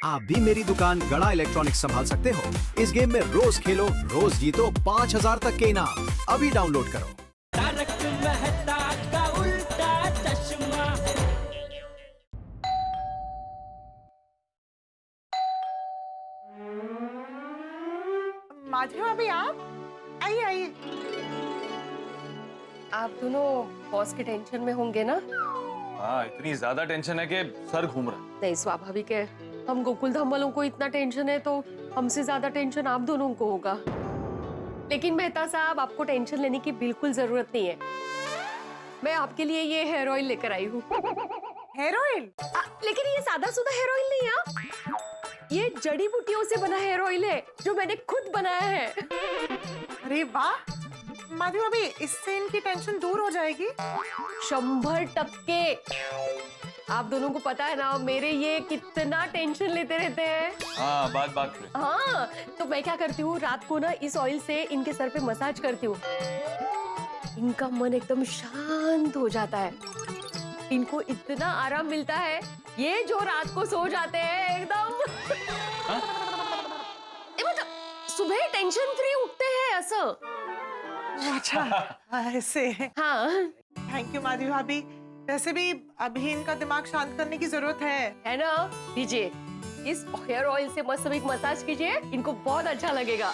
आप भी मेरी दुकान गड़ा इलेक्ट्रॉनिक्स संभाल सकते हो। इस गेम में रोज खेलो, रोज जीतो 5000 तक के इनाम। अभी डाउनलोड करो। तारक मेहता का उल्टा चश्मा। माधवी भाभी, आप आइए आइए। आप दोनों बॉस के टेंशन में होंगे ना? हाँ, इतनी ज्यादा टेंशन है कि सर घूम रहा है। नहीं, स्वाभाविक है। हम गोकुल धाम वालों को इतना टेंशन है तो हमसे ज्यादा टेंशन आप दोनों को होगा। लेकिन मेहता साहब, आपको टेंशन लेने की बिल्कुल जरूरत नहीं है। मैं आपके लिए ये हेयर ऑयल लेकर आई हूँ। Hair oil? लेकिन ये सादा सुधा हेयर ऑयल नहीं है। ये जड़ी बूटियों से बना हेयर ऑयल है जो मैंने खुद बनाया है। अरे वाह माधवी भाभी, इससे इनकी टेंशन दूर हो जाएगी। 100%। आप दोनों को पता है ना मेरे ये कितना टेंशन लेते रहते हैं। हाँ, बात पे। हाँ, तो मैं क्या करती हूँ, रात को ना इस ऑयल से इनके सर पे मसाज करती हूँ। इनका मन एकदम शांत हो जाता है। इनको इतना आराम मिलता है, ये जो रात को सो जाते हैं एकदम मतलब सुबह टेंशन फ्री उठते हैं ऐसा। अच्छा ऐसे। हाँ, थैंक यू माधवी भाभी। वैसे भी अभी इनका दिमाग शांत करने की जरूरत है ना? लीजिए, इस हेयर ऑयल से मस्त एक मसाज कीजिए, इनको बहुत अच्छा लगेगा।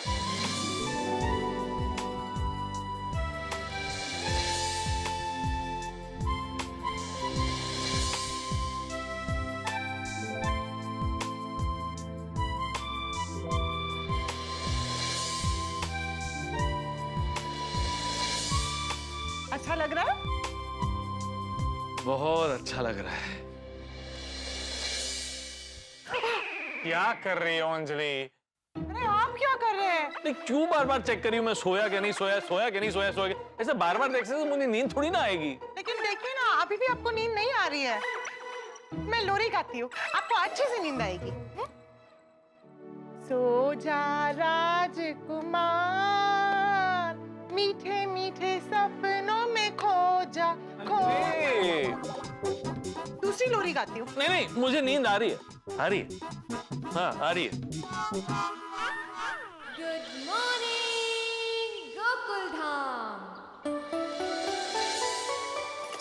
अच्छा लग रहा है? बहुत अच्छा लग रहा है। क्या कर रही हो अंजलि? अरे आप क्या कर रहे हैं? नहीं, क्यों बार बार चेक कर रही हूँ मैं सोया क्या नहीं सोया, सोया क्या नहीं सोया, सोया क्या? ऐसे बार बार देखने से मुझे नींद थोड़ी ना आएगी। लेकिन देखिए ना, अभी भी आपको नींद नहीं आ रही है। मैं लोरी गाती हूँ, आपको अच्छे से नींद आएगी। सो जा राजकुमार, मीठे मीठे सपनों में खो जा, खो। दूसरी लोरी गाती हूँ। नहीं नहीं, मुझे नींद आ रही है, आ रही है। हाँ, आ रही है। Good morning Gokul Dham.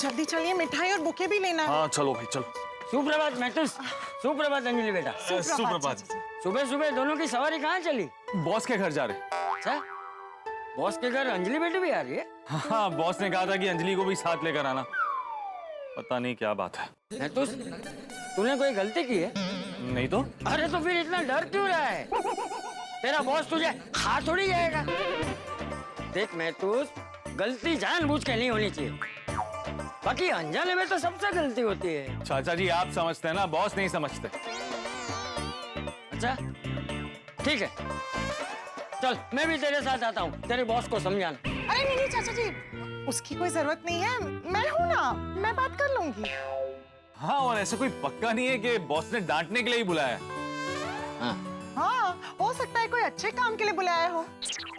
जल्दी चलिए, मिठाई और बुके भी लेना है। हाँ चलो भाई चलो। सुप्रभात मैथुस। सुप्रभात अंजलि बेटा। सुप्रभात। सुबह सुबह दोनों की सवारी कहाँ चली? बॉस के घर जा रहे। अच्छा, बॉस के घर अंजलि बेटी भी आ रही है? हाँ, बॉस ने कहा था कि अंजलि को भी साथ लेकर आना। पता नहीं क्या बात है। मैथुस, तूने कोई गलती की है? नहीं तो। अरे तो फिर इतना डर क्यों रहा है? तेरा बॉस तुझे खा थोड़ी जाएगा। देख मैथुस, गलती जानबूझ के नहीं होनी चाहिए। बाकी अनजाने में तो सबसे गलती होती है। चाचा जी आप समझते हैं ना, बॉस नहीं समझते। अच्छा ठीक है, चल मैं भी तेरे साथ आता हूँ तेरे बॉस को समझाना। अरे नहीं नहीं चाचा जी, उसकी कोई जरूरत नहीं है। मैं हूँ ना, मैं बात कर लूंगी। हाँ, और ऐसा कोई पक्का नहीं है कि बॉस ने डांटने के लिए ही बुलाया। हाँ, हो सकता है कोई अच्छे काम के लिए बुलाया हो।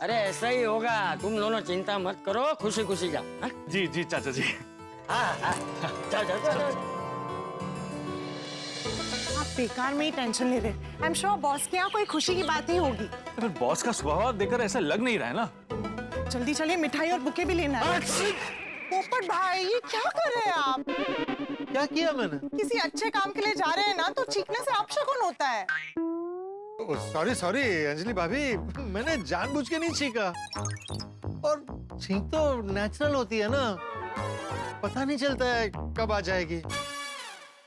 अरे ऐसा ही होगा, तुम दोनों चिंता मत करो, खुशी खुशी जाओ। हाँ? जी जी चाचा जी। हाँ, जाओ जाओ जाओ। आप बेकार में ही टेंशन ले रहे। आई एम श्योर बॉस के यहाँ कोई खुशी की बात ही होगी। फिर बॉस का स्वभाव देखकर ऐसा लग नहीं रहा है ना। जल्दी चलिए, मिठाई और बुके भी लेना है। पोपट भाई, ये क्या कर रहे हैं आप? क्या किया मैंने? किसी अच्छे काम के लिए जा रहे हैं ना, तो चीखने से अपशकुन होता है। सॉरी सॉरी अंजलि भाभी, मैंने जानबूझ के नहीं छींका। और छींक तो नेचुरल होती है ना, पता नहीं चलता है कब आ जाएगी।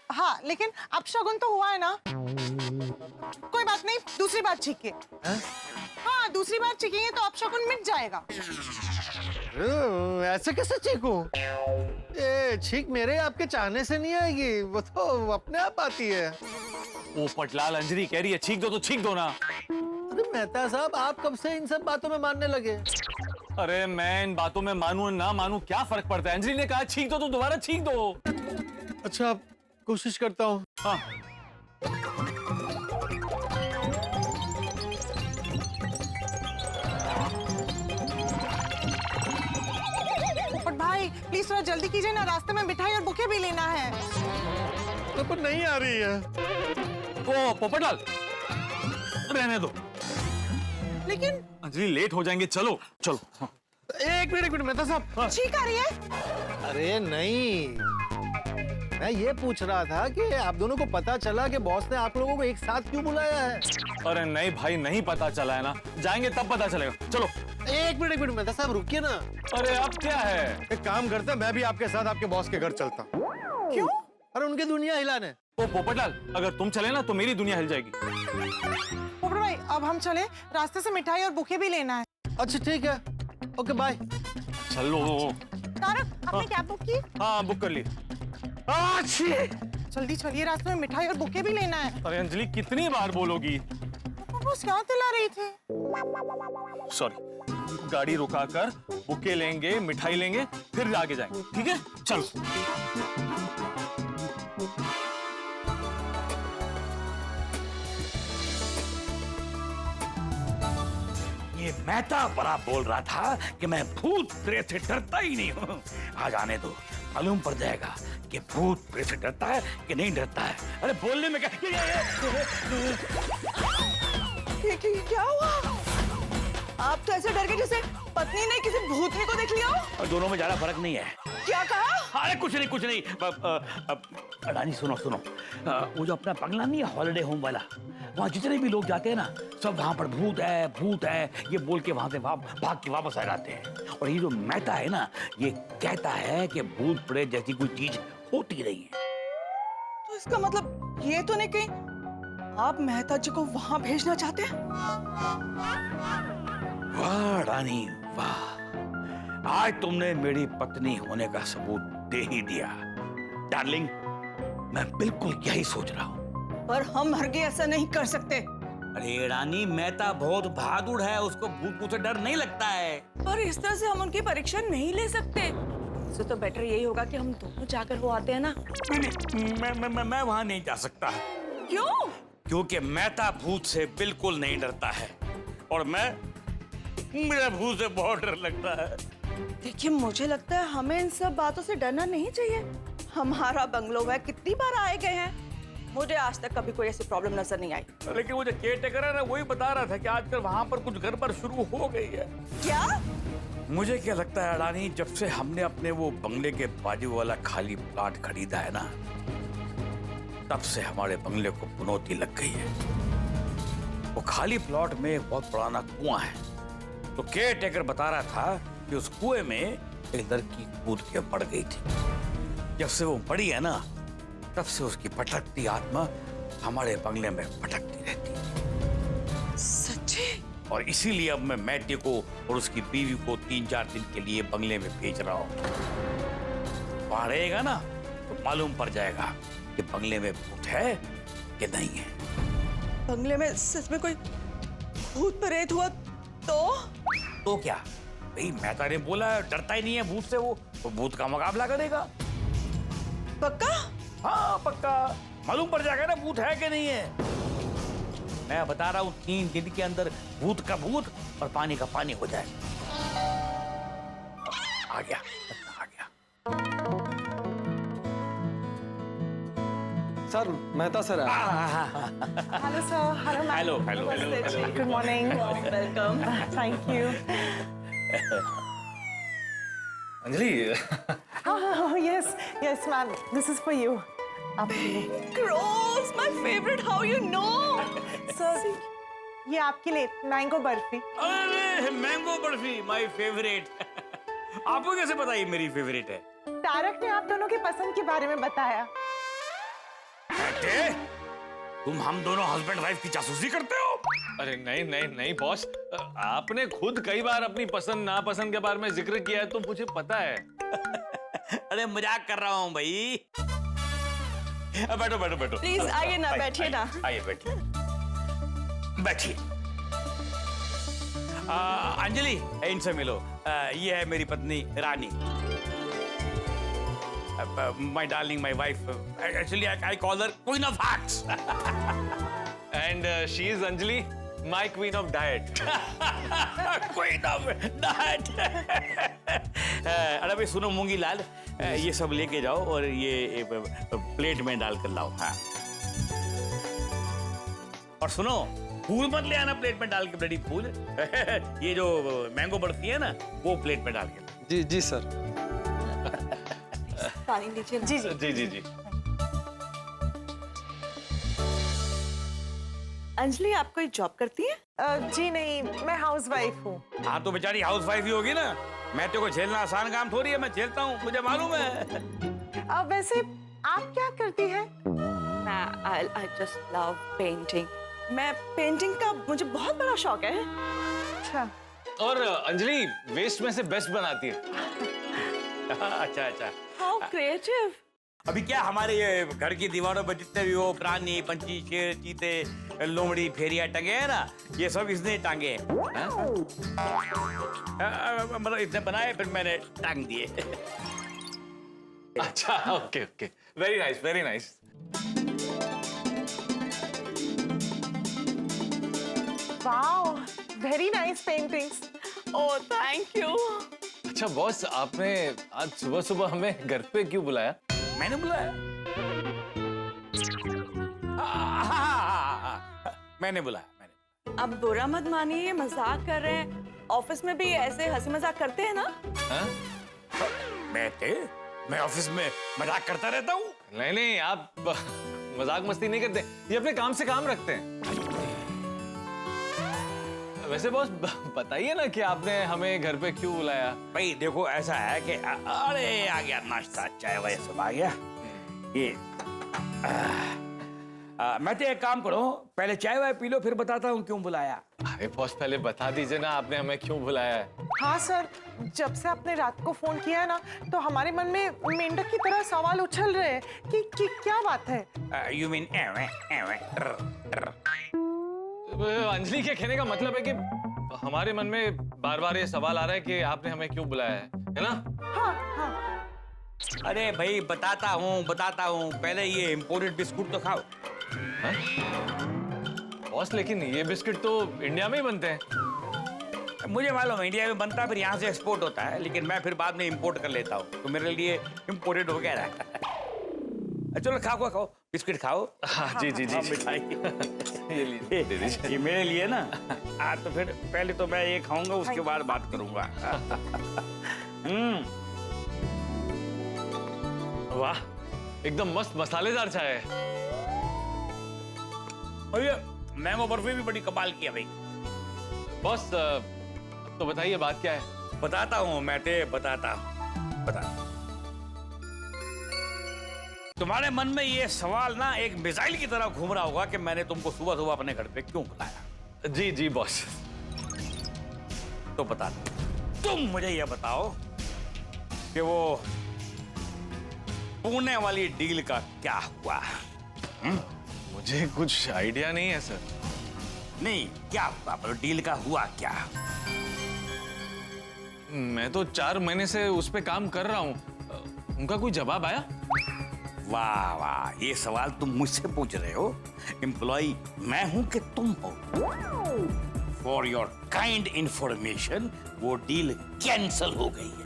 हाँ, लेकिन अपशकुन तो हुआ है ना। कोई बात नहीं, दूसरी बार छींके। हाँ, दूसरी बार छींकेंगे तो अपशकुन मिट जाएगा। ऐसे कैसे छींकूं? ये छींक मेरे आपके चाहने से नहीं आएगी, वो तो अपने आप आती है। ओ पटलाल, अंजलि कह रही है छींक दो तो छींक दो ना। अरे मेहता साहब, आप कब से इन सब बातों में मानने लगे? अरे मैं इन बातों में मानूं ना मानूं क्या फर्क पड़ता है? अंजलि ने कहा छींक दो तो दोबारा छींक दो। अच्छा, कोशिश करता हूँ। हाँ। पोपट भाई प्लीज थोड़ा जल्दी कीजिए ना, रास्ते में मिठाई और बुके भी लेना है। तो पर नहीं आ रही है। ओ पोपटलाल, रहने दो। लेकिन अंजलि लेट हो जाएंगे, चलो चलो। हाँ। एक मिनट मेहता साहब। छींक आ रही है। अरे नहीं, मैं ये पूछ रहा था कि आप दोनों को पता चला कि बॉस ने आप लोगों को एक साथ क्यों बुलाया है? अरे नहीं भाई, नहीं पता चला है ना, जाएंगे तब पता चलेगा। चलो। एक मिनट मेहता साहब रुकिए ना। अरे अब क्या है? एक काम करते हैं, मैं भी आपके साथ आपके बॉस के घर चलता हूँ। क्यों? अरे उनकी दुनिया हिलाने। ओ पोपटलाल, अगर तुम चले ना तो मेरी दुनिया हिल जाएगी। पोपट भाई अब हम चले, रास्ते से मिठाई और बुके भी लेना है। अच्छा ठीक है, ओके बाय। चलो। तारक आपने कैब बुक की? हाँ बुक कर ली। जल्दी चलिए, रास्ते में मिठाई और बुके भी लेना है। अरे अंजलि कितनी बार बोलोगी? बस क्या दिला रही थी? सॉरी, गाड़ी रुकाकर बुके लेंगे, मिठाई लेंगे, फिर आगे जाएंगे, ठीक है? चलो। ये मेहता बड़ा बोल रहा था कि मैं भूत प्रेत से डरता ही नहीं हूँ। आज आने दो, मालूम पड़ जाएगा कि भूत प्रेत से डरता है कि नहीं डरता है। अरे बोलने में क्या क्या हुआ? आप तो ऐसे डर गए जैसे पत्नी ने किसी भूतनी को देख लिया हो। और दोनों में ज्यादा फर्क नहीं है। क्या कहा? अरे कुछ नहीं। रानी सुनो, वो जो अपना बंगला नहीं है हॉलिडे होम वाला, वहाँ जितने भी लोग जाते हैं ना, सब वहाँ पर भूत है ये बोल के वहाँ से भाग के वापस आ जाते हैं। और ये जो मेहता है ना, ये कहता है कि भूत प्रेत जैसी कोई चीज होती नहीं है। तो इसका मतलब ये तो नहीं कहीं आप मेहता जी को वहाँ भेजना चाहते हैं? वाह रानी वाह, आज तुमने मेरी पत्नी होने का सबूत दे ही दिया। डार्लिंग, मैं बिल्कुल यही सोच रहा हूँ। पर हम हरगिज़ ऐसा नहीं कर सकते। अरे रानी, मेहता बहुत बहादुर है, उसको भूत से डर नहीं लगता है। पर इस तरह से हम उनकी परीक्षा नहीं ले सकते। इससे तो बेटर यही होगा कि हम दोनों जाकर वो आते हैं ना। नहीं, मैं वहां नहीं जा सकता। क्यों? क्योंकि मेहता भूत से बिल्कुल नहीं डरता है, और मेरा भूत से बहुत डर लगता है। देखिए, मुझे लगता है हमें इन सब बातों से डरना नहीं चाहिए। हमारा बंगलो है, कितनी बार आए गए हैं, मुझे आज तक कभी कोई ऐसी प्रॉब्लम नजर नहीं आई। लेकिन वो जो केयरटेकर है ना, वही बता रहा था कि आजकल वहां पर कुछ गड़बड़ शुरू हो गई है। क्या? मुझे क्या लगता है रानी, जब से हमने अपने वो बंगले के बाजू वाला खाली प्लॉट खरीदा है ना, तब से हमारे बंगले को चुनौती लग गई है। वो खाली प्लॉट में एक बहुत पुराना कुआं है, तो केयरटेकर बता रहा था कि उस कुएं में एक लड़की कूद के मर गई थी। जब से वो मरी है ना, तब से उसकी भटकती आत्मा हमारे बंगले में भटकती रहती है। सच्ची? और इसीलिए अब मैं मैटे को और उसकी बीवी को 3-4 दिन के लिए बंगले में भेज रहा हूँ। वहां रहेगा ना तो मालूम पड़ जाएगा कि बंगले में भूत है कि नहीं है। बंगले में सच में कोई भूत प्रेत हुआ तो क्या भाई, मेहता ने बोला डरता ही नहीं है भूत से, वो तो भूत का मुकाबला करेगा। पक्का? हाँ पक्का, मालूम पड़ जाएगा ना भूत है कि नहीं है। मैं बता रहा हूँ 3 दिन के अंदर भूत का भूत और पानी का पानी हो जाए। आ गया। Sir, Mehta sir hello sir. Hello. Good morning. Welcome. Thank you. Anjali. Yes ma'am, this is for you. Gross, my favorite. How you know? Sir, ये आपके लिए मैंगो बर्फी। अरे मैंगो बर्फी, माय फेवरेट। आपको कैसे पता ये मेरी फेवरेट है? तारक ने आप दोनों की पसंद के बारे में बताया। बेटे, तुम हम दोनों हस्बैंड वाइफ की जासूसी करते हो? अरे नहीं बॉस, आपने खुद कई बार अपनी पसंद नापसंद के बारे में जिक्र किया है, तो मुझे पता है। अरे मजाक कर रहा हूँ भाई। बैठो। प्लीज आइए ना, बैठिए ना। आइए बैठिए। अंजलि, इनसे मिलो। ये है मेरी पत्नी रानी। My darling, my wife. Actually, I call her Queen of Hearts. And she is Anjali, my queen of diet. Queen of Diet. अरे भाई सुनो मूंगी लाल, ये सब लेके जाओ और ये प्लेट में डाल कर लाओ। हाँ और सुनो, फूल मत ले आना प्लेट में डाल के, ब्लडी फूल। ये जो मैंगो बर्फी है ना, वो प्लेट में डाल के। जी जी सर। पानी लीजिए। जी जी जी जी जी। अंजलि, आप कोई जॉब करती है? जी नहीं, मैं हाउसवाइफ हूँ। हाँ तो बेचारी हाउस वाइफ ही होगी ना। मैं तेरे को झेलना आसान काम थोड़ी है, मैं झेलता हूँ, मुझे मालूम है। वैसे आप क्या करती हैं? I just love painting. मैं पेंटिंग का मुझे बहुत बड़ा शौक है। अच्छा, और अंजलि वेस्ट में से बेस्ट बनाती है। अच्छा अच्छा। How creative. अभी क्या हमारे ये घर की दीवारों पर जितने भी वो प्राणी, पंछी, शेर, चीते, लोमड़ी, फेरिया टंगे हैं ना, ये सब इसने टांगे हैं। मतलब इसने बनाए, फिर मैंने टांग दिए। अच्छा, okay okay, very nice very nice. Wow, very nice paintings. Oh, thank you. अच्छा बॉस, आपने आज सुबह सुबह हमें घर पे क्यों बुलाया? मैंने बुलाया? मैंने बुलाया। अब बुरा मत मानिए, मजाक कर रहे हैं। ऑफिस में भी ऐसे हंसी मजाक करते हैं ना? मैं ऑफिस में मजाक करता रहता हूँ। नहीं नहीं, आप मजाक मस्ती नहीं करते, ये अपने काम से काम रखते हैं। वैसे बॉस बताइए ना कि आपने हमें घर पे क्यों बुलाया? भाई देखो, ऐसा है कि अरे आ गया नाश्ता, चाय वाय सब आ गया। ये मैं तो एक काम करो, पहले चाय वाय पी लो, फिर बताता हूँ क्यों बुलाया। अरे बॉस पहले बता दीजिए ना, आपने हमें क्यों बुलाया है? हाँ सर, जब से आपने रात को फोन किया है ना, तो हमारे मन में मेंढक की तरह सवाल उछल रहे हैं कि क्या बात है। यू मीन अंजलि के कहने का मतलब है कि हमारे मन में बार बार ये सवाल आ रहा है कि आपने हमें क्यों बुलाया है ना? हाँ हाँ। अरे भाई बताता हूँ, पहले ये इम्पोर्टेड बिस्कुट तो खाओ। बॉस लेकिन ये बिस्किट तो इंडिया में ही बनते हैं। मुझे मालूम है इंडिया में बनता है, फिर यहाँ से एक्सपोर्ट होता है, लेकिन मैं फिर बाद में इंपोर्ट कर लेता हूँ, तो मेरे लिए इम्पोर्टेड हो गया है। चलो खाओ, बिस्किट खाओ। हाँ जी जी जी, मिठाई ये लीजिए, दे दीजिए। ये मेरे लिए ना। तो फिर पहले तो मैं ये खाऊंगा, उसके बाद बात करूंगा। वाह, एकदम मस्त मसालेदार चाय है। और ये मैंगो बर्फी भी बड़ी कमाल की है भाई। बॉस तो बताइए बात क्या है? बताता हूँ, बताता हूँ। तुम्हारे मन में ये सवाल ना एक मिसाइल की तरह घूम रहा होगा कि मैंने तुमको सुबह सुबह अपने घर पे क्यों बुलाया। जी जी बॉस। तो बता, तुम मुझे ये बताओ कि वो पुणे वाली डील का क्या हुआ? मुझे कुछ आइडिया नहीं है सर। नहीं, क्या हुआ? डील का हुआ क्या? मैं तो 4 महीने से उस पे काम कर रहा हूँ, उनका कोई जवाब आया? वाह वाह, ये सवाल तुम मुझसे पूछ रहे हो? एम्प्लॉय मैं हूं कि तुम हो? फॉर योर काइंड इंफॉर्मेशन, वो डील कैंसल हो गई है।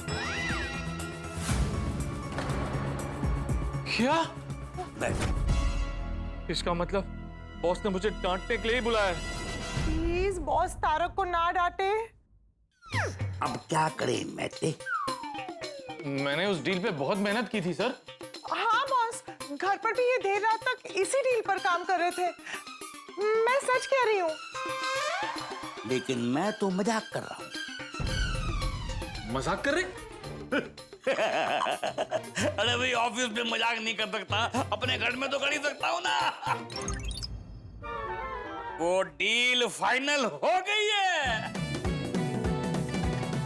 क्या? नहीं। इसका मतलब बॉस ने मुझे डांटने के लिए ही बुलाया है। प्लीज बॉस, तारक को ना डांटे। अब क्या करें मैते? मैंने उस डील पे बहुत मेहनत की थी सर। हाँ बॉस, घर पर भी ये देर रात तक इसी डील पर काम कर रहे थे। मैं सच कह रही हूँ। लेकिन मैं तो मजाक कर रहा हूँ। मजाक कर रहे? अरे भाई, ऑफिस में मजाक नहीं कर सकता, अपने घर में तो कर ही सकता हूँ ना। वो डील फाइनल हो गई है।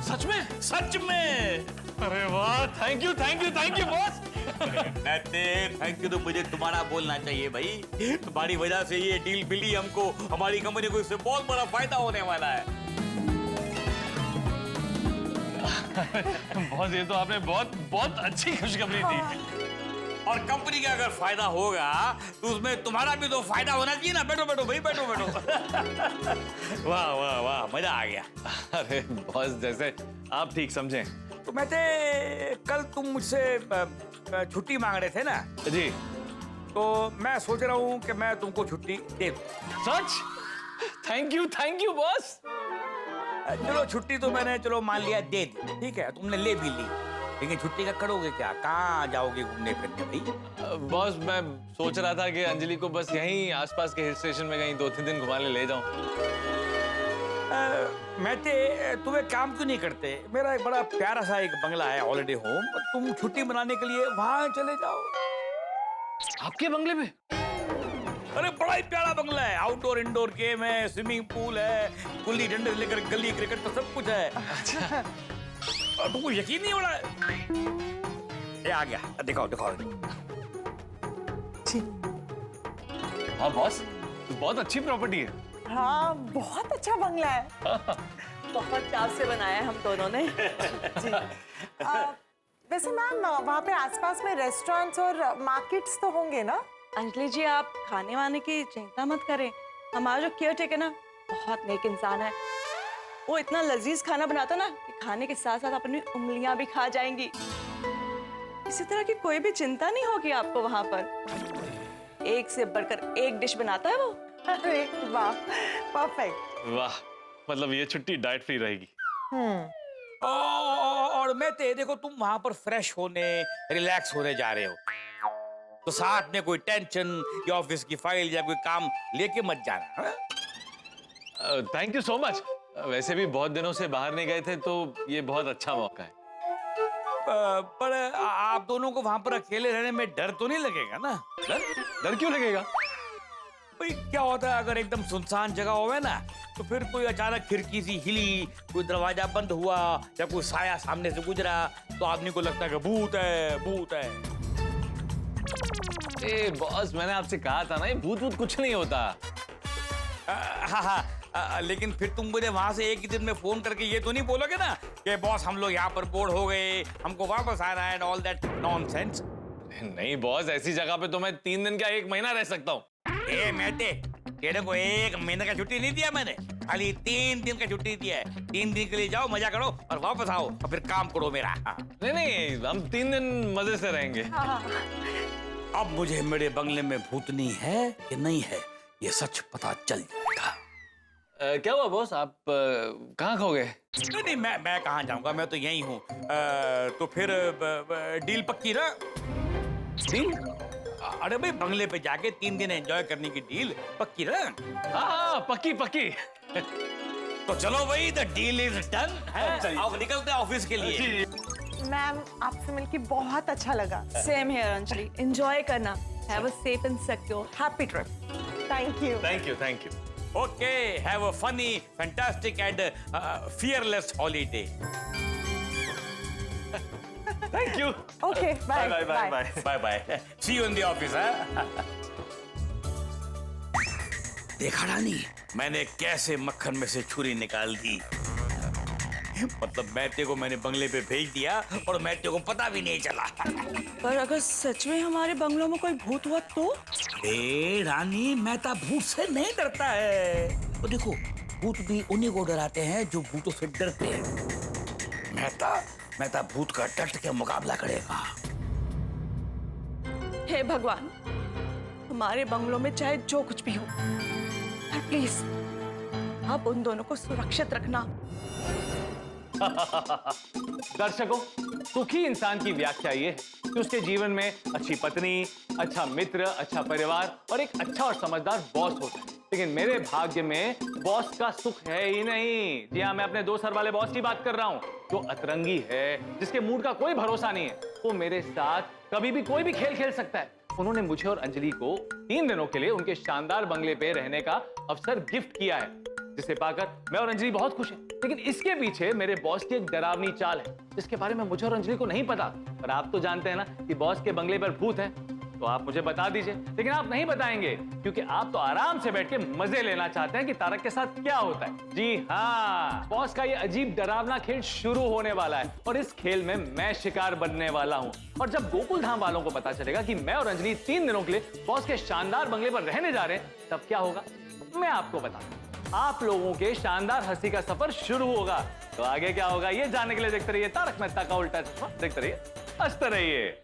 सच में? सच में। अरे वाह, thank you boss. Thank you तो मुझे तुम्हारा बोलना चाहिए भाई। तुम्हारी वजह से ये डील मिली हमको, हमारी कंपनी को इससे बहुत बड़ा फायदा होने वाला है। बॉस, ये तो आपने बहुत अच्छी खुशखबरी दी। और कंपनी का अगर फायदा होगा तो उसमें तुम्हारा भी तो फायदा होना चाहिए ना। बैठो भाई, बैठो। वाह वाह वाह, मजा आ गया। अरे बॉस, जैसे आप ठीक समझें। तो मैं कल तुम मुझसे छुट्टी मांग रहे थे ना जी। तो मैं सोच रहा हूँ कि मैं तुमको छुट्टी दे दूँ। सच? Thank you boss. चलो छुट्टी तो मैंने चलो मान लिया दे दी, ठीक है, तुमने ले भी ली, लेकिन छुट्टी का करोगे क्या? कहाँ जाओगे घूमने फिरने भाई? बॉस मैं सोच रहा था कि अंजलि को बस यहीं आसपास के हिल स्टेशन में कहीं 2-3 दिन घुमाने ले जाऊं। तुम एक काम क्यों नहीं करते? मेरा एक बड़ा प्यारा सा एक बंगला है, हॉलिडे होम, तुम छुट्टी मनाने के लिए वहां चले जाओ। आपके बंगले पे? अरे बड़ा ही प्यारा बंगला है, आउटडोर इंडोर गेम है, स्विमिंग पूल है, गुल्ली डंडे से लेकर गली क्रिकेट तो सब कुछ है। अच्छा। तुमको यकीन नहीं हो रहा है? ये आ गया, दिखाओ दिखाओ। हाँ बॉस, बहुत अच्छी प्रॉपर्टी है। हाँ बहुत अच्छा बंगला है। बहुत चाव से बनाया है हम दोनों ने। जी। वैसे मैम वहाँ पे आसपास में रेस्टोरेंट्स और मार्केट्स तो होंगे ना? अंजलि जी आप खाने वाने की चिंता मत करें, हमारा जो केयर टेकर ना बहुत नेक इंसान है। वो इतना लजीज खाना बनाता ना कि खाने के साथ साथ अपनी उंगलियां भी खा जाएंगी। इसी तरह की कोई भी चिंता नहीं होगी आपको वहां पर। एक से बढ़कर एक डिश बनाता है वो। अरे वाह, परफेक्ट। वाह, मतलब ये छुट्टी डाइट फ्री रहेगी। और मैं देखो तुम वहां पर फ्रेश होने, रिलैक्स होने जा रहे हो, तो साथ में कोई टेंशन या ऑफिस की फाइल या कोई काम लेके मत जाना। Thank you so much. वैसे भी बहुत दिनों से बाहर नहीं गए थे, तो ये बहुत अच्छा मौका है। पर आप दोनों को वहां पर अकेले रहने में डर तो नहीं लगेगा ना? डर क्यों लगेगा? भाई क्या होता है अगर एकदम सुनसान जगह होवे ना, तो फिर कोई अचानक खिड़की सी हिली, कोई दरवाजा बंद हुआ या कोई साया सामने से गुजरा, तो आदमी को लगता है कि भूत है, भूत है। ए बॉस, मैंने आपसे कहा था ना, ये भूत कुछ नहीं होता। हाँ, लेकिन फिर तुम मुझे वहां से एक ही दिन में फोन करके ये तो नहीं बोलोगे ना कि बॉस हम लोग यहाँ पर बोर हो गए, हमको वापस आना है, ऑल दैट नॉनसेंस। नहीं बॉस, ऐसी जगह पे तो मैं 3 दिन क्या 1 महीना रह सकता हूँ। तेरे को 1 महीने का छुट्टी नहीं दिया मैंने, खाली 3 दिन का छुट्टी दिया है। 3 दिन के लिए जाओ, मजा करो और वापस आओ और फिर काम करो मेरा। नहीं, हम 3 दिन मजे से रहेंगे। अब मुझे मेरे बंगले में भूतनी है कि नहीं है, ये सच पता चल जाएगा। क्या हुआ बॉस, आप कहाँ खो गए? नहीं, मैं कहाँ जाऊंगा, मैं तो यही हूँ। तो फिर डील पक्की ना? डील? अरे भाई बंगले पे जाके 3 दिन एंजॉय करने की डील पक्की ना? हाँ, पक्की। तो चलो भाई, द डील इज डन। अब निकलते हैं ऑफिस के लिए। मैम आपसे मिलके बहुत अच्छा लगा। सेम हियर अंजलि, एंजॉय करना। Have a safe and secure happy trip. Thank you. Okay, have a funny, fantastic and fearless holiday. Thank you. Okay, bye. Bye. See you in the office, huh? देखा रानी, मैंने कैसे मक्खन में से छुरी निकाल दी। मतलब मैते को मैंने बंगले पे भेज दिया और मैते को पता भी नहीं चला। पर अगर सच में हमारे बंगलों में कोई भूत हुआ तो? रानी, मेहता भूत से नहीं डरता है। तो देखो, भूत भी उन्हीं को डराते हैं जो भूतों से डरते हैं। मेहता भूत का डट के मुकाबला करेगा। हे भगवान, हमारे बंगलों में चाहे जो कुछ भी हो, प्लीज आप उन दोनों को सुरक्षित रखना। दर्शकों, सुखी इंसान की व्याख्या ये है कि उसके जीवन में अच्छी पत्नी, अच्छा मित्र, अच्छा परिवार और एक अच्छा और समझदार बॉस होता है। लेकिन मेरे भाग्य में बॉस का सुख है ही नहीं। जी हाँ, मैं अपने 2 सर वाले बॉस की बात कर रहा हूँ, जो अतरंगी है, जिसके मूड का कोई भरोसा नहीं है। वो मेरे साथ कभी भी कोई भी खेल खेल सकता है। उन्होंने मुझे और अंजलि को 3 दिनों के लिए उनके शानदार बंगले पे रहने का अवसर गिफ्ट किया है, जिसे पाकर मैं और अंजलि बहुत खुश हैं। लेकिन इसके पीछे मेरे बॉस की एक डरावनी चाल है, जिसके बारे में मुझे और अंजलि को नहीं पता। पर आप तो जानते हैं ना कि बॉस के बंगले पर भूत है, तो आप मुझे बता दीजिए। लेकिन आप नहीं बताएंगे, क्योंकि आप तो आराम से बैठ के मजे लेना चाहते हैं कि तारक के साथ क्या होता है। जी हाँ, बॉस का ये अजीब डरावना खेल शुरू होने वाला है और इस खेल में मैं शिकार बनने वाला हूँ। और जब गोकुल धाम वालों को पता चलेगा कि मैं और अंजलि 3 दिनों के लिए बॉस के शानदार बंगले पर रहने जा रहे हैं, तब क्या होगा मैं आपको बताऊं। आप लोगों के शानदार हंसी का सफर शुरू होगा। तो आगे क्या होगा ये जानने के लिए देखते रहिए तारक मेहता का उल्टा चश्मा। देखते रहिए, हंसते रहिए।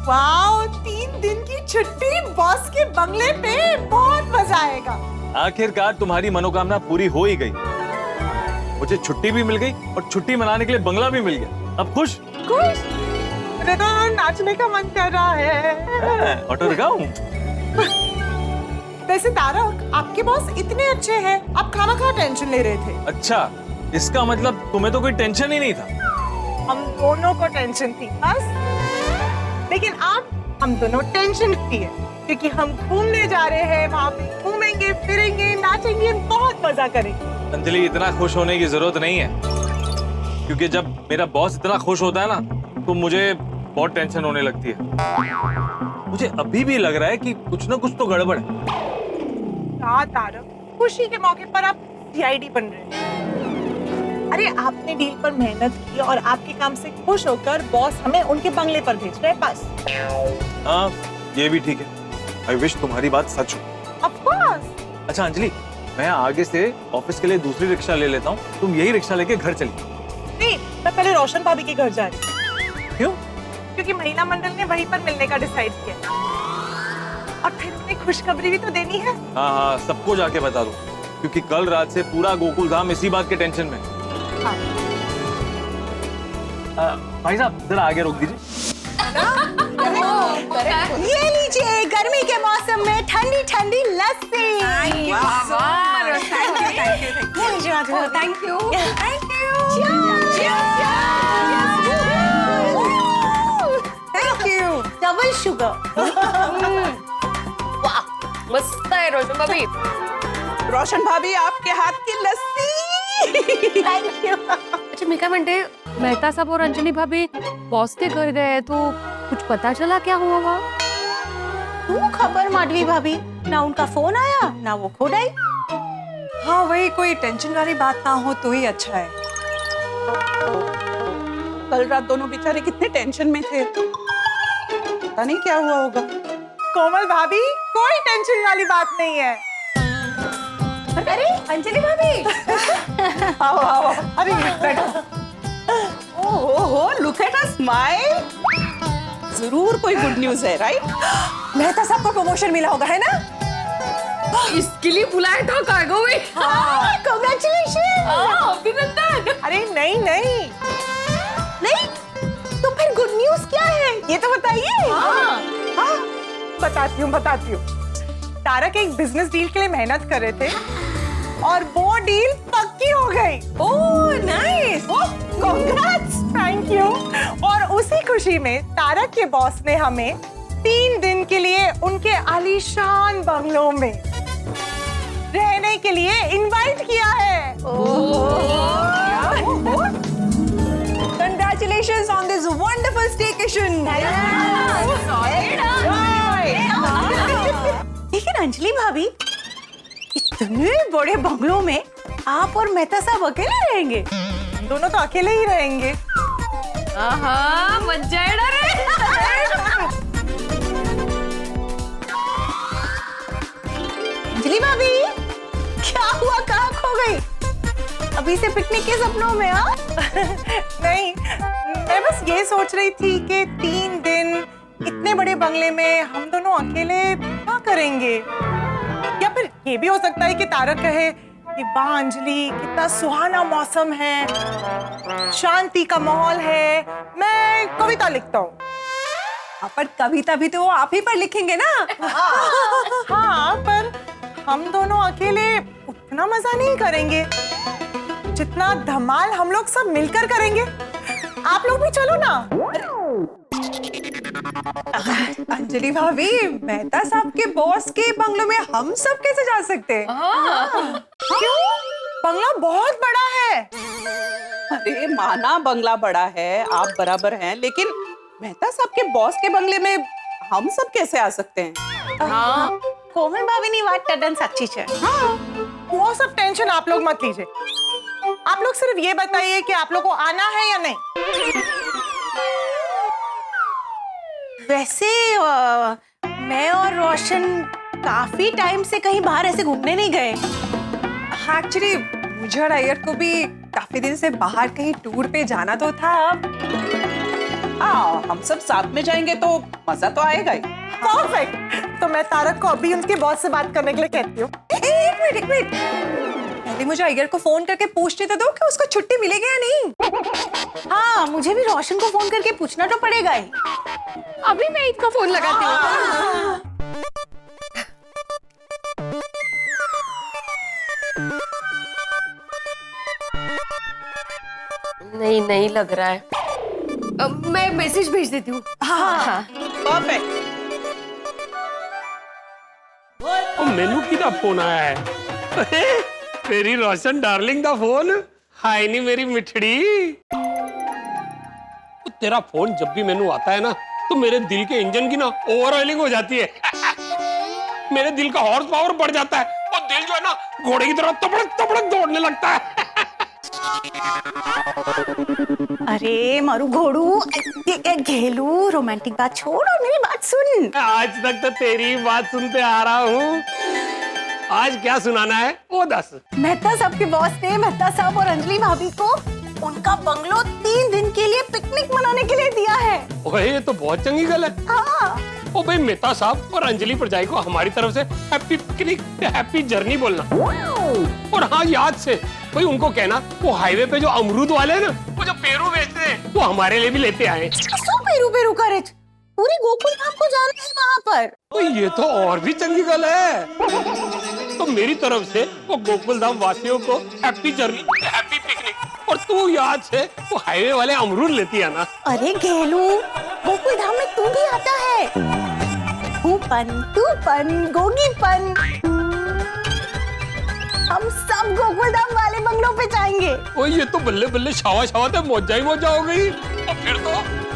वाओ, 3 दिन की छुट्टी बॉस के बंगले पे, बहुत मजा आएगा। आखिरकार तुम्हारी मनोकामना पूरी हो ही गई। मुझे छुट्टी भी मिल गई और छुट्टी मनाने के लिए बंगला भी मिल गया। अब खुश? खुश? मुझे तो नाचने का मन कर रहा है। ऑटो दिखाऊं? वैसे तारक, आपके बॉस इतने अच्छे हैं, आप खाना खा टेंशन ले रहे थे। अच्छा, इसका मतलब तुम्हें तो कोई टेंशन ही नहीं था। हम दोनों को टेंशन थी बस, लेकिन अब हम दोनों टेंशन फ्री है क्योंकि हम घूमने जा रहे हैं। वहाँ पे घूमेंगे, फिरेंगे, नाचेंगे, बहुत मजा करेंगे। अंजलि, इतना खुश होने की जरूरत नहीं है, क्योंकि जब मेरा बॉस इतना खुश होता है ना तो मुझे बहुत टेंशन होने लगती है। मुझे अभी भी लग रहा है कि कुछ ना कुछ तो गड़बड़ है। क्या तारक, खुशी के मौके पर आप सीआईडी बन रहे हैं। अरे आपने डील पर मेहनत की और आपके काम से खुश होकर बॉस हमें उनके बंगले पर भेज रहे हैं बस। हाँ, ये भी ठीक है। आई विश तुम्हारी बात सच हो। Of course. अच्छा अंजलि, मैं आगे से ऑफिस के लिए दूसरी रिक्शा ले लेता हूँ, तुम यही रिक्शा लेके घर चलिए। नहीं, मैं पहले रोशन भाभी के घर जा रही हूँ। क्यों? क्योंकि महिला मंडल ने वहीं पर मिलने का डिसाइड किया और फिर उन्हें खुशखबरी भी तो देनी है। हाँ हाँ, सबको जाके बता दो, क्योंकि कल रात से पूरा गोकुल धाम इसी बात के टेंशन में। हाँ। भाई साहब, जरा आगे रोक दीजिए। ये लीजिए, गर्मी के मौसम में ठंडी ठंडी लस्सी। Thank you. Thank you. Double sugar. वाह, मस्त है रोशन भाभी। रोशन भाभी, आपके हाथ की लस्सी। Thank you. अच्छा मी काय म्हणते, मेहता साहब और अंजलि भाभी बॉस के घर गए तो कुछ पता चला क्या हुआ वहाँ? तू खबर माधवी भाभी, ना उनका फोन आया ना वो खोड आई। हाँ, वही कोई टेंशन वाली बात ना हो तो ही अच्छा है। कल रात दोनों बेचारे कितने टेंशन में थे, पता नहीं क्या हुआ होगा। कोमल भाभी, कोई टेंशन वाली बात नहीं है। अरे अंजलि भाभी। आओ आओ। अरे बैठो। ओहो, लुक एट अ स्माइल। जरूर कोई गुड न्यूज है, राइट? मेहता साहब को प्रमोशन मिला होगा, है ना? इसके लिए बुलाया था कार्गो में। कांग्रेचुलेशन। अभिनंदन। अरे नहीं नहीं नहीं, तो फिर गुड न्यूज क्या है ये तो बताइए। हाँ, बताती हूँ। तारक एक बिजनेस डील के लिए मेहनत कर रहे थे और वो डील पक्की हो गई। Oh nice, congrats, thank you. और उसी खुशी में तारक के बॉस ने हमें 3 दिन के लिए उनके आलीशान बंगलों में रहने के लिए इनवाइट किया है। Congratulations on this wonderful staycation. लेकिन अंजलि भाभी, इतने बड़े बंगलों में आप और मेहता साहब अकेले रहेंगे? दोनों तो अकेले ही रहेंगे। हाँ, मजा आएगा रे। अंजलि भाभी, क्या हुआ, कहाँ खो गई? अभी से पिकनिक के सपनों में? हाँ नहीं, मैं बस ये सोच रही थी कि 3 दिन इतने बड़े बंगले में हम दोनों अकेले क्या करेंगे। या फिर ये भी हो सकता है कि तारक कहे कि वाह अंजलि, कितना सुहाना मौसम है, शांति का माहौल है, मैं कविता लिखता हूँ। पर कविता भी तो वो आप ही पर लिखेंगे ना। हाँ, पर हम दोनों अकेले उतना मजा नहीं करेंगे जितना धमाल हम लोग सब मिलकर करेंगे। आप लोग भी चलो ना। अंजलि भाभी, मेहता साहब के बॉस के बंगलों में हम सब कैसे जा सकते हैं? क्यों? बंगला बहुत बड़ा है। अरे माना बंगला बड़ा है, आप बराबर हैं, लेकिन मेहता साहब के बॉस के बंगले में हम सब कैसे आ सकते हैं? हाँ, कोमल भाभी ने बात टडन सच्ची है। हाँ, वो सब टेंशन आप लोग मत लीजिए। आप लोग सिर्फ ये बताइए कि आप लोग को आना है या नहीं। वैसे मैं और रोशन काफी टाइम से कहीं बाहर ऐसे घूमने नहीं गए। एक्चुअली मुझे और अय्यर को भी काफी दिन से बाहर कहीं टूर पे जाना तो था। हाँ, हम सब साथ में जाएंगे तो मजा तो आएगा ही। परफेक्ट। तो मैं तारक को अभी उनके बॉस से बात करने के लिए कहती हूँ। एक मिनट पहले मुझे अय्यर को फोन करके पूछने तो दो कि उसको छुट्टी मिलेगी या नहीं। हाँ, मुझे भी रोशन को फोन करके पूछना तो पड़ेगा ही। अभी मैं इनका फोन लगाती हूँ। नहीं लग रहा है। मैं मैसेज भेज देती हूँ। हाँ। परफेक्ट। मेनू किदा फोन आया है? तेरी रोशन डार्लिंग दा फोन। हाय नी मेरी मिठड़ी। तेरा फोन जब भी मेनू आता है ना तो मेरे दिल के इंजन की ना ओवर ऑयलिंग हो जाती है। मेरे दिल का हॉर्स पावर बढ़ जाता है और दिल जो है ना घोड़े की तरह तबड़क तबड़क दौड़ने लगता है। अरे मारू घोड़ू, घेलू, रोमांटिक बात छोड़ और मेरी बात सुन। आज तक तो तेरी बात सुनते आ रहा हूँ। आज क्या सुनाना है वो दस। मेहता साहब के बॉस ने मेहता साहब और अंजलि भाभी को उनका बंगलो 3 दिन के लिए पिकनिक मनाने के लिए दिया है। ओए ये तो बहुत चंगी गल है। हाँ। ओ भाई मेहता साहब और अंजलि परजाई को हमारी तरफ से हैप्पी पिकनिक, हैप्पी जर्नी बोलना। और हाँ याद से भाई उनको कहना वो हाईवे पे जो अमरूद वाले हैं ना, वो जो पेरू बेचते हैं, वो हमारे लिए भी लेते आए। पेरू करे पूरी गोकुल धाम को जाना है वहाँ पर। तो ये तो और भी चंगी गल है। तो मेरी तरफ से वो गोकुल धाम वासियों को हैप्पी जर्नी, हैप्पी पिकनिक। और तू याद से वो हाईवे वाले अमरूद लेती है ना। अरे घेलू, गोकुल धाम में तू भी आता है। तूपन, गोगीपन, हम सब गोकुल धाम वाले बंगलों पे जाएंगे। ओ ये तो बल्ले बल्ले शावा शावा तो मौजा ही मौजा हो गई। और फिर तो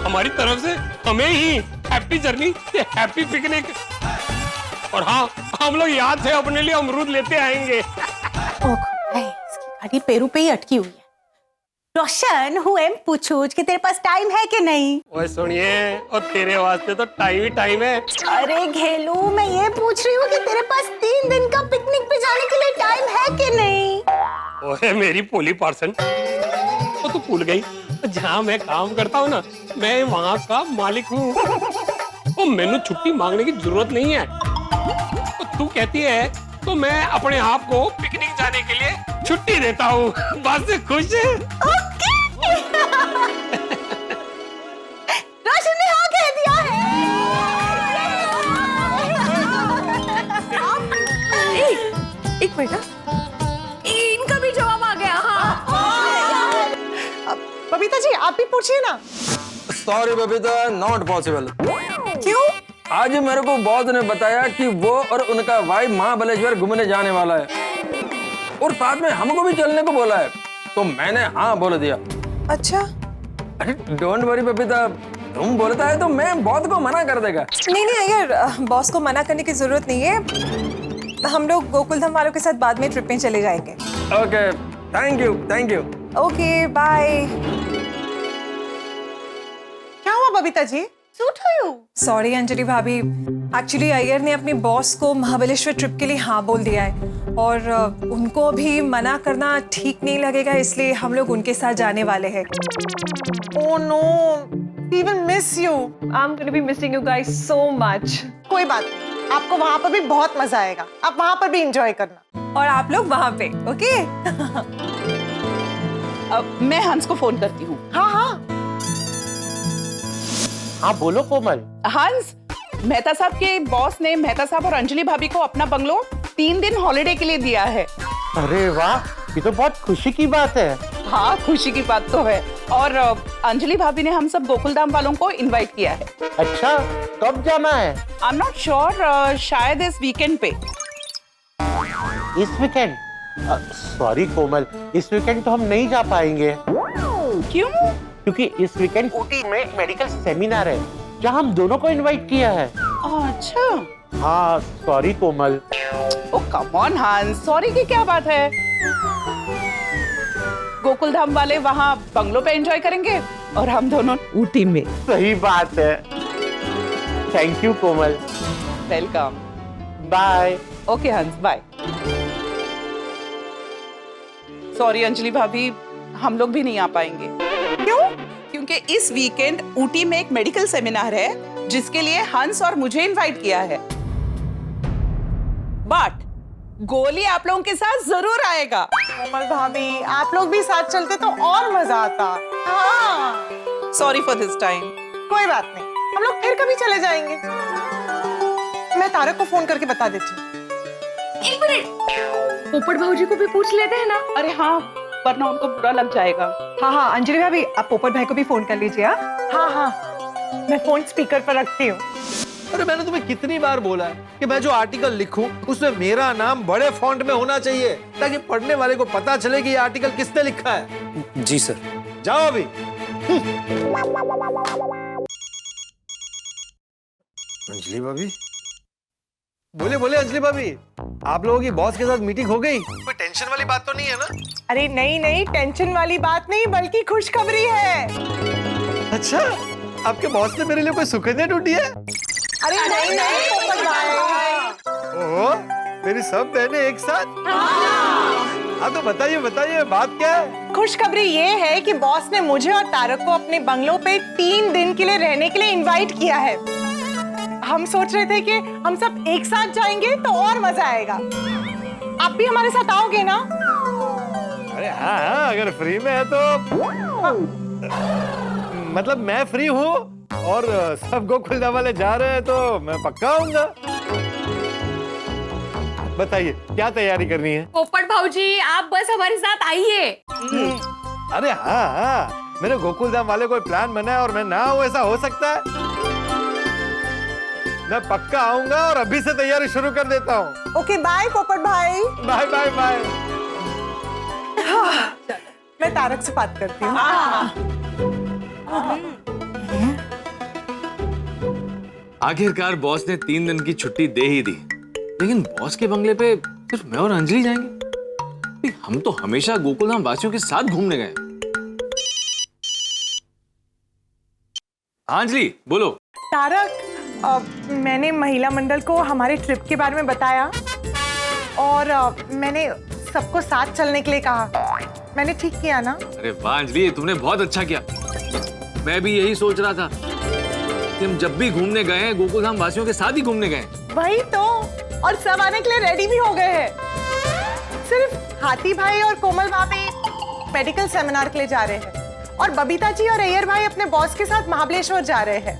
हमारी तरफ से हमें ही हैप्पी जर्नी, हैप्पी पिकनिक। और हाँ, हम लोग याद से अपने लिए अमरूद लेते आएंगे। इसकी गाड़ी पेरू पे ही अटकी हुई है। रोशन, पूछूं कि तेरे पास टाइम है कि नहीं? ओए सुनिए, और तेरे वास्ते तो टाइम ही टाइम है। अरे घेलू, मैं ये पूछ रही हूँ कि तेरे पास 3 दिन का पिकनिक पे जाने के लिए टाइम है कि नहीं? ओए मेरी पोली पर्सन, तो तू भूल गई जहाँ मैं काम करता हूँ ना, मैं वहाँ का मालिक हूँ। तो मैंने छुट्टी मांगने की जरूरत नहीं है। तो तू कहती है तो मैं अपने आप को पिकनिक जाने के लिए छुट्टी देता हूँ। बस खुश है। रोशन ने हाँ कह दिया है। एक मिनट, इनका भी जवाब आ गया। हाँ। बबीता जी, आप भी पूछिए ना। Sorry Babita, not possible. क्यों? आज मेरे को बॉस ने बताया कि वो और उनका भाई महाबलेश्वर घूमने जाने वाला है और साथ में हमको भी चलने को बोला है, तो मैंने हाँ बोल दिया। अच्छा। अरे डोंट वरी बबीता, तुम बोलता है तो मैं बॉस को मना कर देगा। नहीं अय्यर, बॉस को मना करने की जरूरत नहीं है। हम लोग गोकुल धाम वालों के साथ बाद में ट्रिप में चले जाएंगे। Okay, thank you. Okay, bye. क्या हुआ बबीता जी? सॉरी अंजलि भाभी, एक्चुअली अय्यर ने अपने बॉस को महाबलेश्वर ट्रिप के लिए हाँ बोल दिया है और उनको भी मना करना ठीक नहीं लगेगा, इसलिए हम लोग उनके साथ जाने वाले हैं। Oh no, we will miss you. I am gonna be missing you guys so much. कोई बात नहीं, आपको वहाँ पर भी बहुत मजा आएगा, आप वहाँ पर भी एंजॉय करना और आप लोग वहाँ पे। ओके? मैं हंस को फोन करती हूँ। हाँ बोलो कोमल। हंस, मेहता साहब के बॉस ने मेहता साहब और अंजलि भाभी को अपना बंगलो 3 दिन हॉलिडे के लिए दिया है। अरे वाह, ये तो बहुत खुशी की बात है। हाँ, खुशी की बात तो है। और अंजलि भाभी ने हम सब गोकुलधाम वालों को इनवाइट किया है। अच्छा, कब जाना है? आई एम नॉट श्योर, शायद इस वीकेंड पे। इस वीकेंड? सॉरी कोमल, इस वीकेंड तो हम नहीं जा पाएंगे। क्यों? क्योंकि इस वीकेंड ऊटी में एक मेडिकल सेमिनार है जहाँ हम दोनों को इनवाइट किया है। अच्छा। हाँ sorry Komal. Oh come on Hans, sorry की क्या बात है? गोकुलधाम वाले वहाँ बंगलो पे एंजॉय करेंगे और हम दोनों ऊटी में। सही बात है। Thank you Komal. Welcome. Bye. Okay Hans, bye. Sorry Anjali भाभी, हम लोग भी नहीं आ पाएंगे। क्यों? क्योंकि इस वीकेंड ऊटी में एक मेडिकल सेमिनार है जिसके लिए हंस और मुझे इनवाइट किया है। बट गोली आप लोगों के साथ जरूर आएगा। कोमल भाभी, आप लोग भी साथ चलते तो और मजा आता। हाँ, सॉरी फॉर दिस टाइम। कोई बात नहीं, हम लोग फिर कभी चले जाएंगे। मैं तारक को फोन करके बता देती हूँ। एक मिनट, पोपट भाऊजी को भी पूछ लेते हैं ना। अरे हाँ, वरना उनको बुरा लग जाएगा। हाँ हाँ अंजलि भाभी, आप पोपट भाई को भी फोन कर लीजिए। हाँ हाँ, मैं फोन स्पीकर पर रखती हूँ। अरे मैंने तुम्हें कितनी बार बोला है कि मैं जो आर्टिकल लिखूं उसमें मेरा नाम बड़े फॉन्ट में होना चाहिए ताकि पढ़ने वाले को पता चले कि ये आर्टिकल किसने लिखा है। जी सर। जाओ अभी। अंजलि भाभी, बोले बोले अंजलि भाभी, आप लोगों की बॉस के साथ मीटिंग हो गई? कोई टेंशन वाली बात तो नहीं है ना? अरे नहीं नहीं, टेंशन वाली बात नहीं बल्कि खुशखबरी है। अच्छा, आपके बॉस ने मेरे लिए कोई सुकन्या ढूंढी है? अरे नहीं नहीं पोपट भाई। ओहो, मेरी सब बहनें एक साथ? हाँ तो बताइए बताइए, बात क्या है? खुशखबरी ये है कि बॉस ने मुझे और तारक को अपने बंगलों पे 3 दिन के लिए रहने के लिए इनवाइट किया है। हम सोच रहे थे कि हम सब एक साथ जाएंगे तो और मजा आएगा। आप भी हमारे साथ आओगे ना? अरे हाँ हाँ, अगर फ्री में है तो मतलब मैं फ्री हूँ और सब गोकुलधाम वाले जा रहे हैं तो मैं पक्का आऊंगा। बताइए क्या तैयारी करनी है? पोपट भाऊजी, आप बस हमारे साथ आइए। अरे हाँ हाँ, मेरे गोकुलधाम वाले कोई प्लान बनाए और मैं ना आऊं, ऐसा हो सकता है? मैं पक्का आऊंगा और अभी से तैयारी शुरू कर देता हूँ। ओके बाय पोपट भाई। Bye bye bye. मैं तारक से बात करती हूँ। आखिरकार बॉस ने 3 दिन की छुट्टी दे ही दी, लेकिन बॉस के बंगले पे सिर्फ मैं और अंजलि जाएंगे। हम तो हमेशा गोकुलधाम वासियों के साथ घूमने गए। हाँ अंजलि, बोलो। तारक, मैंने महिला मंडल को हमारे ट्रिप के बारे में बताया और मैंने सबको साथ चलने के लिए कहा। मैंने ठीक किया ना? अरे वाह अंजलि, तुमने बहुत अच्छा किया। मैं भी यही सोच रहा था कि हम जब भी घूमने गए हैं गोकुलधाम वासियों के साथ ही घूमने गए। वही तो, और सब आने के लिए रेडी भी हो गए हैं। सिर्फ हाथी भाई और कोमल भाभी मेडिकल सेमिनार के लिए जा रहे हैं और बबीता जी और अय्यर भाई अपने बॉस के साथ महाबलेश्वर जा रहे हैं।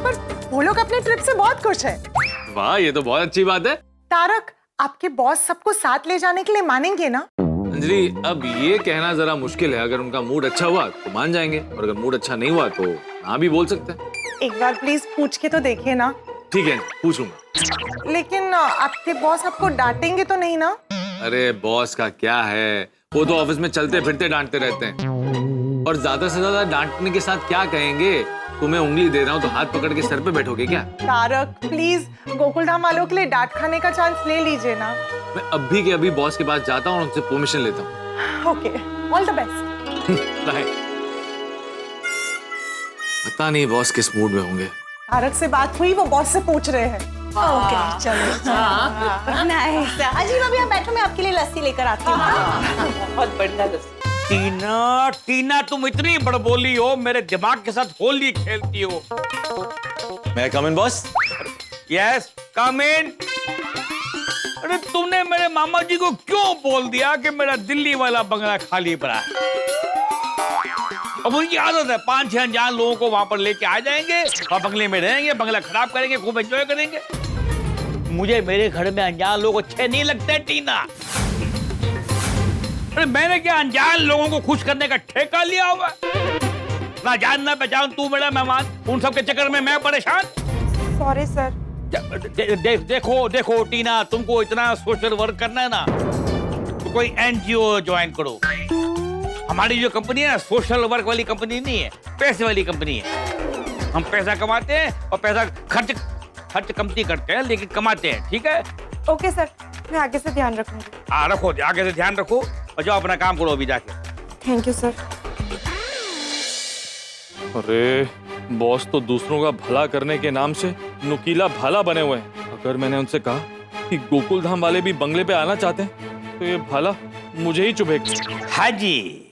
पर वो लोग अपने ट्रिप से बहुत खुश हैं। वाह, ये तो बहुत अच्छी बात है। तारक, आपके बॉस सबको साथ ले जाने के लिए मानेंगे ना? अंजलि, अब ये कहना जरा मुश्किल है। अगर उनका मूड अच्छा हुआ तो मान जाएंगे और अगर मूड अच्छा नहीं हुआ तो हाँ भी बोल सकते हैं। एक बार प्लीज पूछ के तो देखिए ना। ठीक है, पूछ लूंगा। लेकिन आपके बॉस आपको डांटेंगे तो नहीं ना? अरे बॉस का क्या है, वो तो ऑफिस में चलते फिरते डांटते रहते हैं और ज्यादा से ज्यादा डांटने के साथ क्या कहेंगे। तुम्हें उंगली दे रहा हूँ तो हाथ पकड़ के सर पे बैठोगे क्या? तारक प्लीज गोकुलधाम वालों के लिए डांट खाने का चांस ले लीजिए ना। मैं अभी के अभी बॉस के पास जाता हूँ और उनसे परमिशन लेता हूँ। Okay, all the best. Bye. पता नहीं बॉस किस मूड में होंगे। तारक से बात हुई, वो बॉस से पूछ रहे हैं। ओके चलो। नाइस। अजी भाभी आप बैठो, मैं आपके लिए लस्सी लेकर आती हूँ। बहुत बढ़िया लस्सी। टीना, टीना तुम इतनी बड़बोली हो, मेरे दिमाग के साथ होली खेलती हो। मैं कम इन बॉस? यस कम इन। अरे तुमने मेरे मामा जी को क्यों बोल दिया कि मेरा दिल्ली वाला बंगला खाली पड़ा है? अब उनकी आदत है 5-6 अनजान लोगों को वहां पर लेके आ जाएंगे और बंगले में रहेंगे, बंगला खराब करेंगे, खूब एंजॉय करेंगे। मुझे मेरे घर में अनजान लोग अच्छे नहीं लगते टीना। अरे मैंने क्या अनजान लोगों को खुश करने का ठेका लिया हुआ? ना जान ना पहचान, तू मेरा मेहमान, उन सब के चक्कर में मैं परेशान। Sorry sir. देखो देखो टीना, तुमको इतना सोशल वर्क करना है ना तो कोई एनजीओ ज्वाइन करो। हमारी जो कंपनी है ना, सोशल वर्क वाली कंपनी नहीं है, पैसे वाली कंपनी है। हम पैसा कमाते हैं और पैसा खर्च कमती करते हैं, लेकिन कमाते हैं। ठीक है? ओके सर, मैं आगे से ध्यान रखूंगी। हाँ रखो, आगे से ध्यान रखो और जाओ अपना काम करो अभी जाके। Thank you sir. अरे बॉस तो दूसरों का भला करने के नाम से नुकीला भाला बने हुए हैं। अगर मैंने उनसे कहा कि गोकुलधाम वाले भी बंगले पे आना चाहते हैं तो ये भाला मुझे ही चुभेगा। हाँ जी,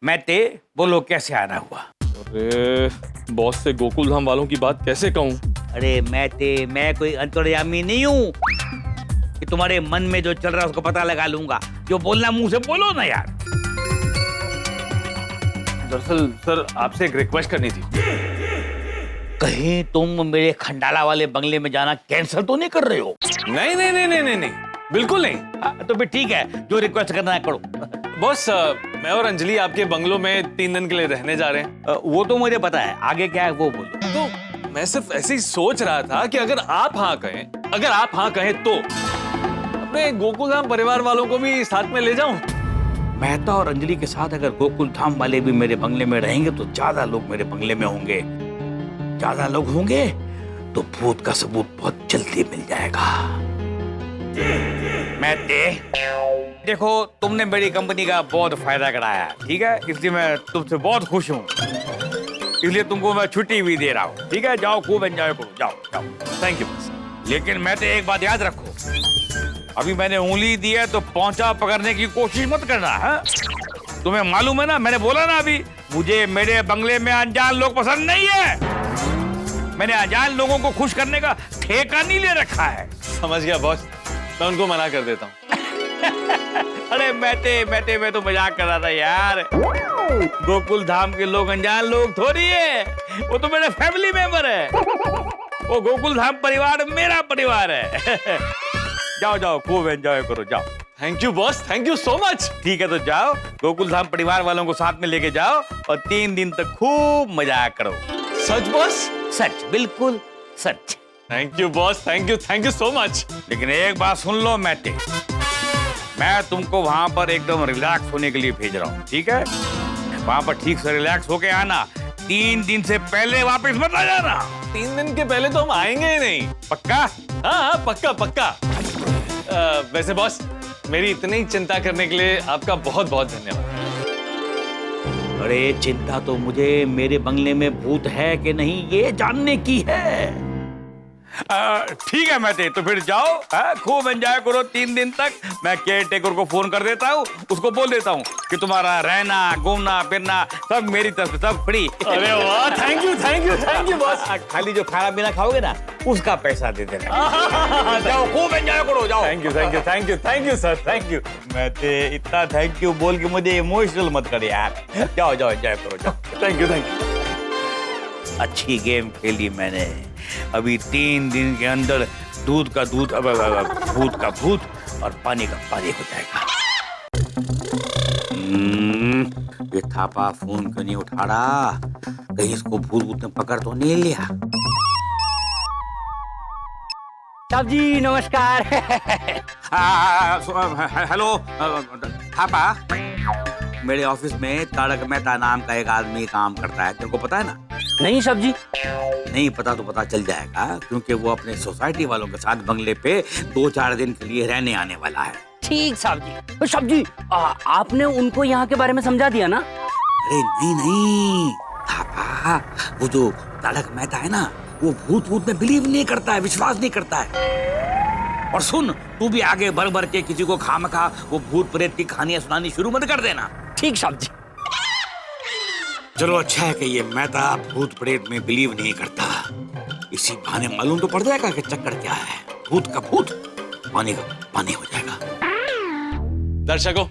मैं ते बोलो कैसे आना हुआ? अरे बॉस से गोकुल धाम वालों की बात कैसे कहूँ? अरे मैं कोई अंतर्यामी नहीं हूँ कि तुम्हारे मन में जो चल रहा है उसको पता लगा लूंगा। जो बोलना मुंह से बोलो ना यार। दरअसल सर आपसे एक रिक्वेस्ट करनी थी। कहीं तुम मेरे खंडाला वाले बंगले में जाना कैंसिल तो नहीं कर रहे हो? नहीं नहीं नहीं नहीं नहीं, नहीं बिल्कुल नहीं। तो फिर ठीक है, जो रिक्वेस्ट करना है करो। बॉस मैं और अंजलि आपके बंगलों में 3 दिन के लिए रहने जा रहे हैं। वो तो मुझे पता है, आगे क्या है वो बोलो। तो मैं सिर्फ ऐसे ही सोच रहा था कि अगर आप हाँ कहें तो अपने गोकुल धाम परिवार वालों को भी साथ में ले जाऊं। मेहता और अंजलि के साथ अगर गोकुल धाम वाले भी मेरे बंगले में रहेंगे तो ज्यादा लोग मेरे बंगले में होंगे। ज्यादा लोग होंगे तो भूत का सबूत बहुत जल्दी मिल जाएगा। देखो तुमने मेरी कंपनी का बहुत फायदा कराया, ठीक है, इसलिए मैं तुमसे बहुत खुश हूँ। इसलिए तुमको मैं छुट्टी भी दे रहा हूँ, ठीक है। जाओ खूब एंजॉय करो, जाओ जाओ। Thank you. लेकिन मैं तो एक बात याद रखो, अभी मैंने उंगली दी है तो पहुंचा पकड़ने की कोशिश मत करना है। तुम्हें मालूम है ना, मैंने बोला ना अभी, मुझे मेरे बंगले में अनजान लोग पसंद नहीं है। मैंने अनजान लोगों को खुश करने का ठेका नहीं ले रखा है। समझ गया बॉस, मैं उनको मना कर देता हूँ। अरे मैं तो मजाक कर रहा था यार। गोकुल धाम के लोग अनजान लोग थोड़ी है, वो तो मेरे फैमिली मेंबर है। वो गोकुल धाम परिवार मेरा परिवार है। जाओ जाओ खूब एंजॉय करो, जाओ। Thank you boss, thank you so much. ठीक है तो जाओ, गोकुल धाम परिवार वालों को साथ में लेके जाओ और 3 दिन तक खूब मजाक करो। सच बॉस? सच, बिल्कुल सच। Thank you boss, thank you so much. लेकिन एक बात सुन लो मैं तुमको वहां पर एकदम रिलैक्स होने के लिए भेज रहा हूँ, ठीक है। वहां पर ठीक से रिलैक्स होके आना, 3 दिन से पहले वापस मत आ जाना। 3 दिन के पहले तो हम आएंगे ही नहीं। पक्का? हाँ पक्का पक्का। वैसे बॉस मेरी इतनी चिंता करने के लिए आपका बहुत बहुत धन्यवाद। अरे चिंता तो मुझे मेरे बंगले में भूत है कि नहीं ये जानने की है। ठीक है मैं तो फिर जाओ, खूब एंजॉय करो 3 दिन तक। मैं केयर टेकर को फोन कर देता हूँ, उसको बोल देता हूँ कि तुम्हारा रहना घूमना फिरना सब मेरी तरफ से सब फ्री। अरे वाह, थैंक यू बॉस। खाली जो खाना पीना खाओगे ना उसका पैसा दे देना। जाओ खूब एंजॉय करो, जाओ। Thank you sir, thank you. मैं इतना थैंक यू बोल के मुझे इमोशनल मत कर यार। जाओ जाओ एंजॉय करो, जाओ। Thank you. अच्छी गेम खेली मैंने। अभी 3 दिन के अंदर दूध का दूध, भूत का भूत और पानी का पानी हो जाएगा। ये थापा फोन क्यों नहीं उठा रहा? कहीं इसको भूत भूत ने पकड़ तो नहीं लिया? साहब जी नमस्कार। हेलो थापा, मेरे ऑफिस में तारक मेहता नाम का एक आदमी काम करता है, तुमको पता है ना? नहीं साहब जी। नहीं पता तो पता चल जाएगा, क्योंकि वो अपने सोसाइटी वालों के साथ बंगले पे 2-4 दिन के लिए रहने आने वाला है। ठीक साहब जी। तो साहब जी आपने उनको यहाँ के बारे में समझा दिया ना? अरे नहीं थापा, वो जो तारक मेहता है ना, वो भूत में बिलीव नहीं करता है, विश्वास नहीं करता है। और सुन, तू भी आगे बढ़ के किसी को खामखा वो भूत प्रेत की कहानियां सुनानी शुरू मत कर देना। ठीक साहब जी। चलो अच्छा है कि ये मेहता भूत प्रेत में बिलीव नहीं करता, इसी बहाने मालूम तो पड़ जाएगा कि चक्कर क्या है। भूत का भूत, पानी का पानी हो जाएगा। दर्शकों,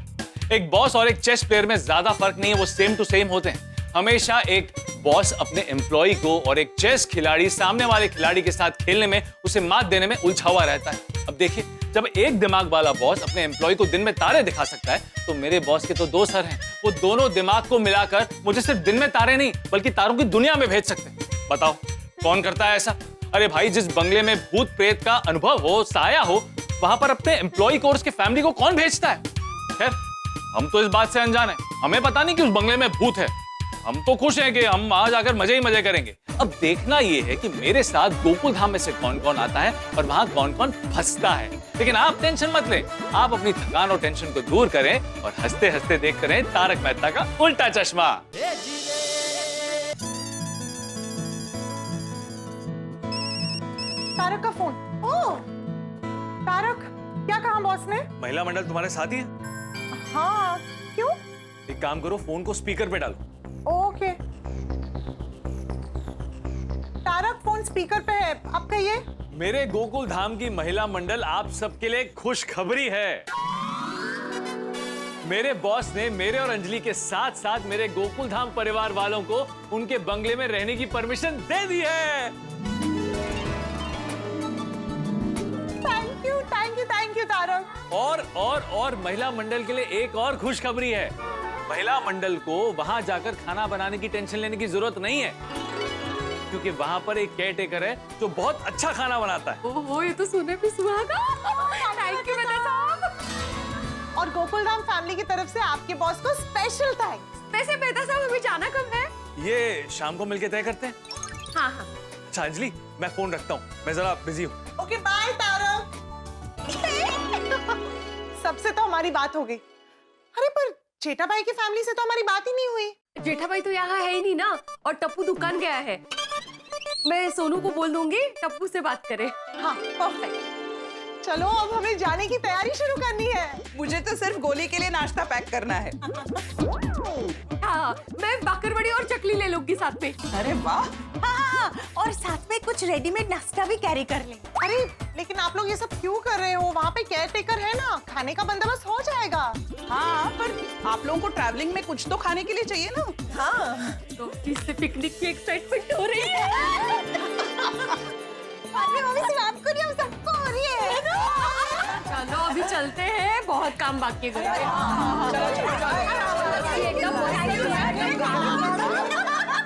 एक बॉस और एक चेस प्लेयर में ज्यादा फर्क नहीं है, वो सेम टू सेम होते हैं। हमेशा एक बॉस अपने एम्प्लॉय को और एक चेस खिलाड़ी सामने वाले खिलाड़ी के साथ खेलने में, उसे मात देने में उलझा हुआ रहता है। अब देखिए, जब एक दिमाग वाला बॉस अपने एम्प्लॉय को दिन में तारे दिखा सकता है, तो मेरे बॉस के तो 2 सर हैं। वो दोनों दिमाग को मिलाकर मुझे सिर्फ दिन में तारे नहीं बल्कि तारों की दुनिया में भेज सकते हैं। बताओ कौन करता है ऐसा? अरे भाई, जिस बंगले में भूत प्रेत का अनुभव हो, साया हो, वहां पर अपने एम्प्लॉय को और उसके फैमिली को कौन भेजता है? खैर, हम तो इस बात से अनजान है, हमें पता नहीं कि उस बंगले में भूत है। हम तो खुश हैं कि हम वहां जाकर मजे ही मजे करेंगे। अब देखना ये है कि मेरे साथ गोकुल धाम में से कौन कौन आता है और वहां कौन कौन फंसता है। लेकिन आप टेंशन मत लें, आप अपनी थकान और टेंशन को दूर करें और हंसते हंसते देखते रहें तारक मेहता का उल्टा चश्मा। तारक का फोन। ओह तारक, क्या कहा बॉस ने? महिला मंडल तुम्हारे साथ ही है? हाँ, क्यों? एक काम करो, फोन को स्पीकर पे डालो। ओके। स्पीकर पे है, आप कहिए। मेरे गोकुल धाम की महिला मंडल आप सबके लिए खुशखबरी है। मेरे बॉस ने मेरे और अंजलि के साथ साथ मेरे गोकुल धाम परिवार वालों को उनके बंगले में रहने की परमिशन दे दी है। Thank you Tarak. और महिला मंडल के लिए एक और खुशखबरी है। महिला मंडल को वहां जाकर खाना बनाने की टेंशन लेने की जरूरत नहीं है, क्योंकि वहां पर एक केयर टेकर है जो बहुत अच्छा खाना बनाता है। ओहो, ये तो सुने पे सुहागा। थैंक यू मेहता साहब। और गोकुलधाम फैमिली की तरफ से आपके बॉस को स्पेशल थैंक्स। वैसे मेहता साहब हमें जाना कब है? ये शाम को मिलके तय करते हैं। हाँ। अच्छा अंजलि, मैं फोन रखता हूँ, मैं जरा बिजी हूँ। Okay bye Tarak. सबसे तो हमारी बात हो गई। अरे पर जेठा भाई की फैमिली से तो हमारी बात ही नहीं हुई। जेठा भाई तो यहाँ है ही नहीं ना, और टप्पू दुकान गया है। मैं सोनू को बोल दूंगी टप्पू से बात करे। हाँ परफेक्ट। चलो अब हमें जाने की तैयारी शुरू करनी है। मुझे तो सिर्फ गोली के लिए नाश्ता पैक करना है। हाँ, मैं बाकरवड़ी और चकली ले लूंगी साथ में। अरे वाह। हाँ, और साथ में कुछ रेडीमेड नाश्ता भी कैरी कर ले। अरे लेकिन आप लोग ये सब क्यों कर रहे हो? वहाँ पे केयर टेकर है ना, खाने का बंदोबस्त हो जाएगा। हाँ, पर आप लोगों को ट्रैवलिंग में कुछ तो खाने के लिए चाहिए ना। हाँ, तो इससे पिकनिक की एक्साइटमेंट हो रही है। सिर्फ आपको नहीं, हम सबको हो रही है। चलो अभी चलते हैं, बहुत काम बाकी है।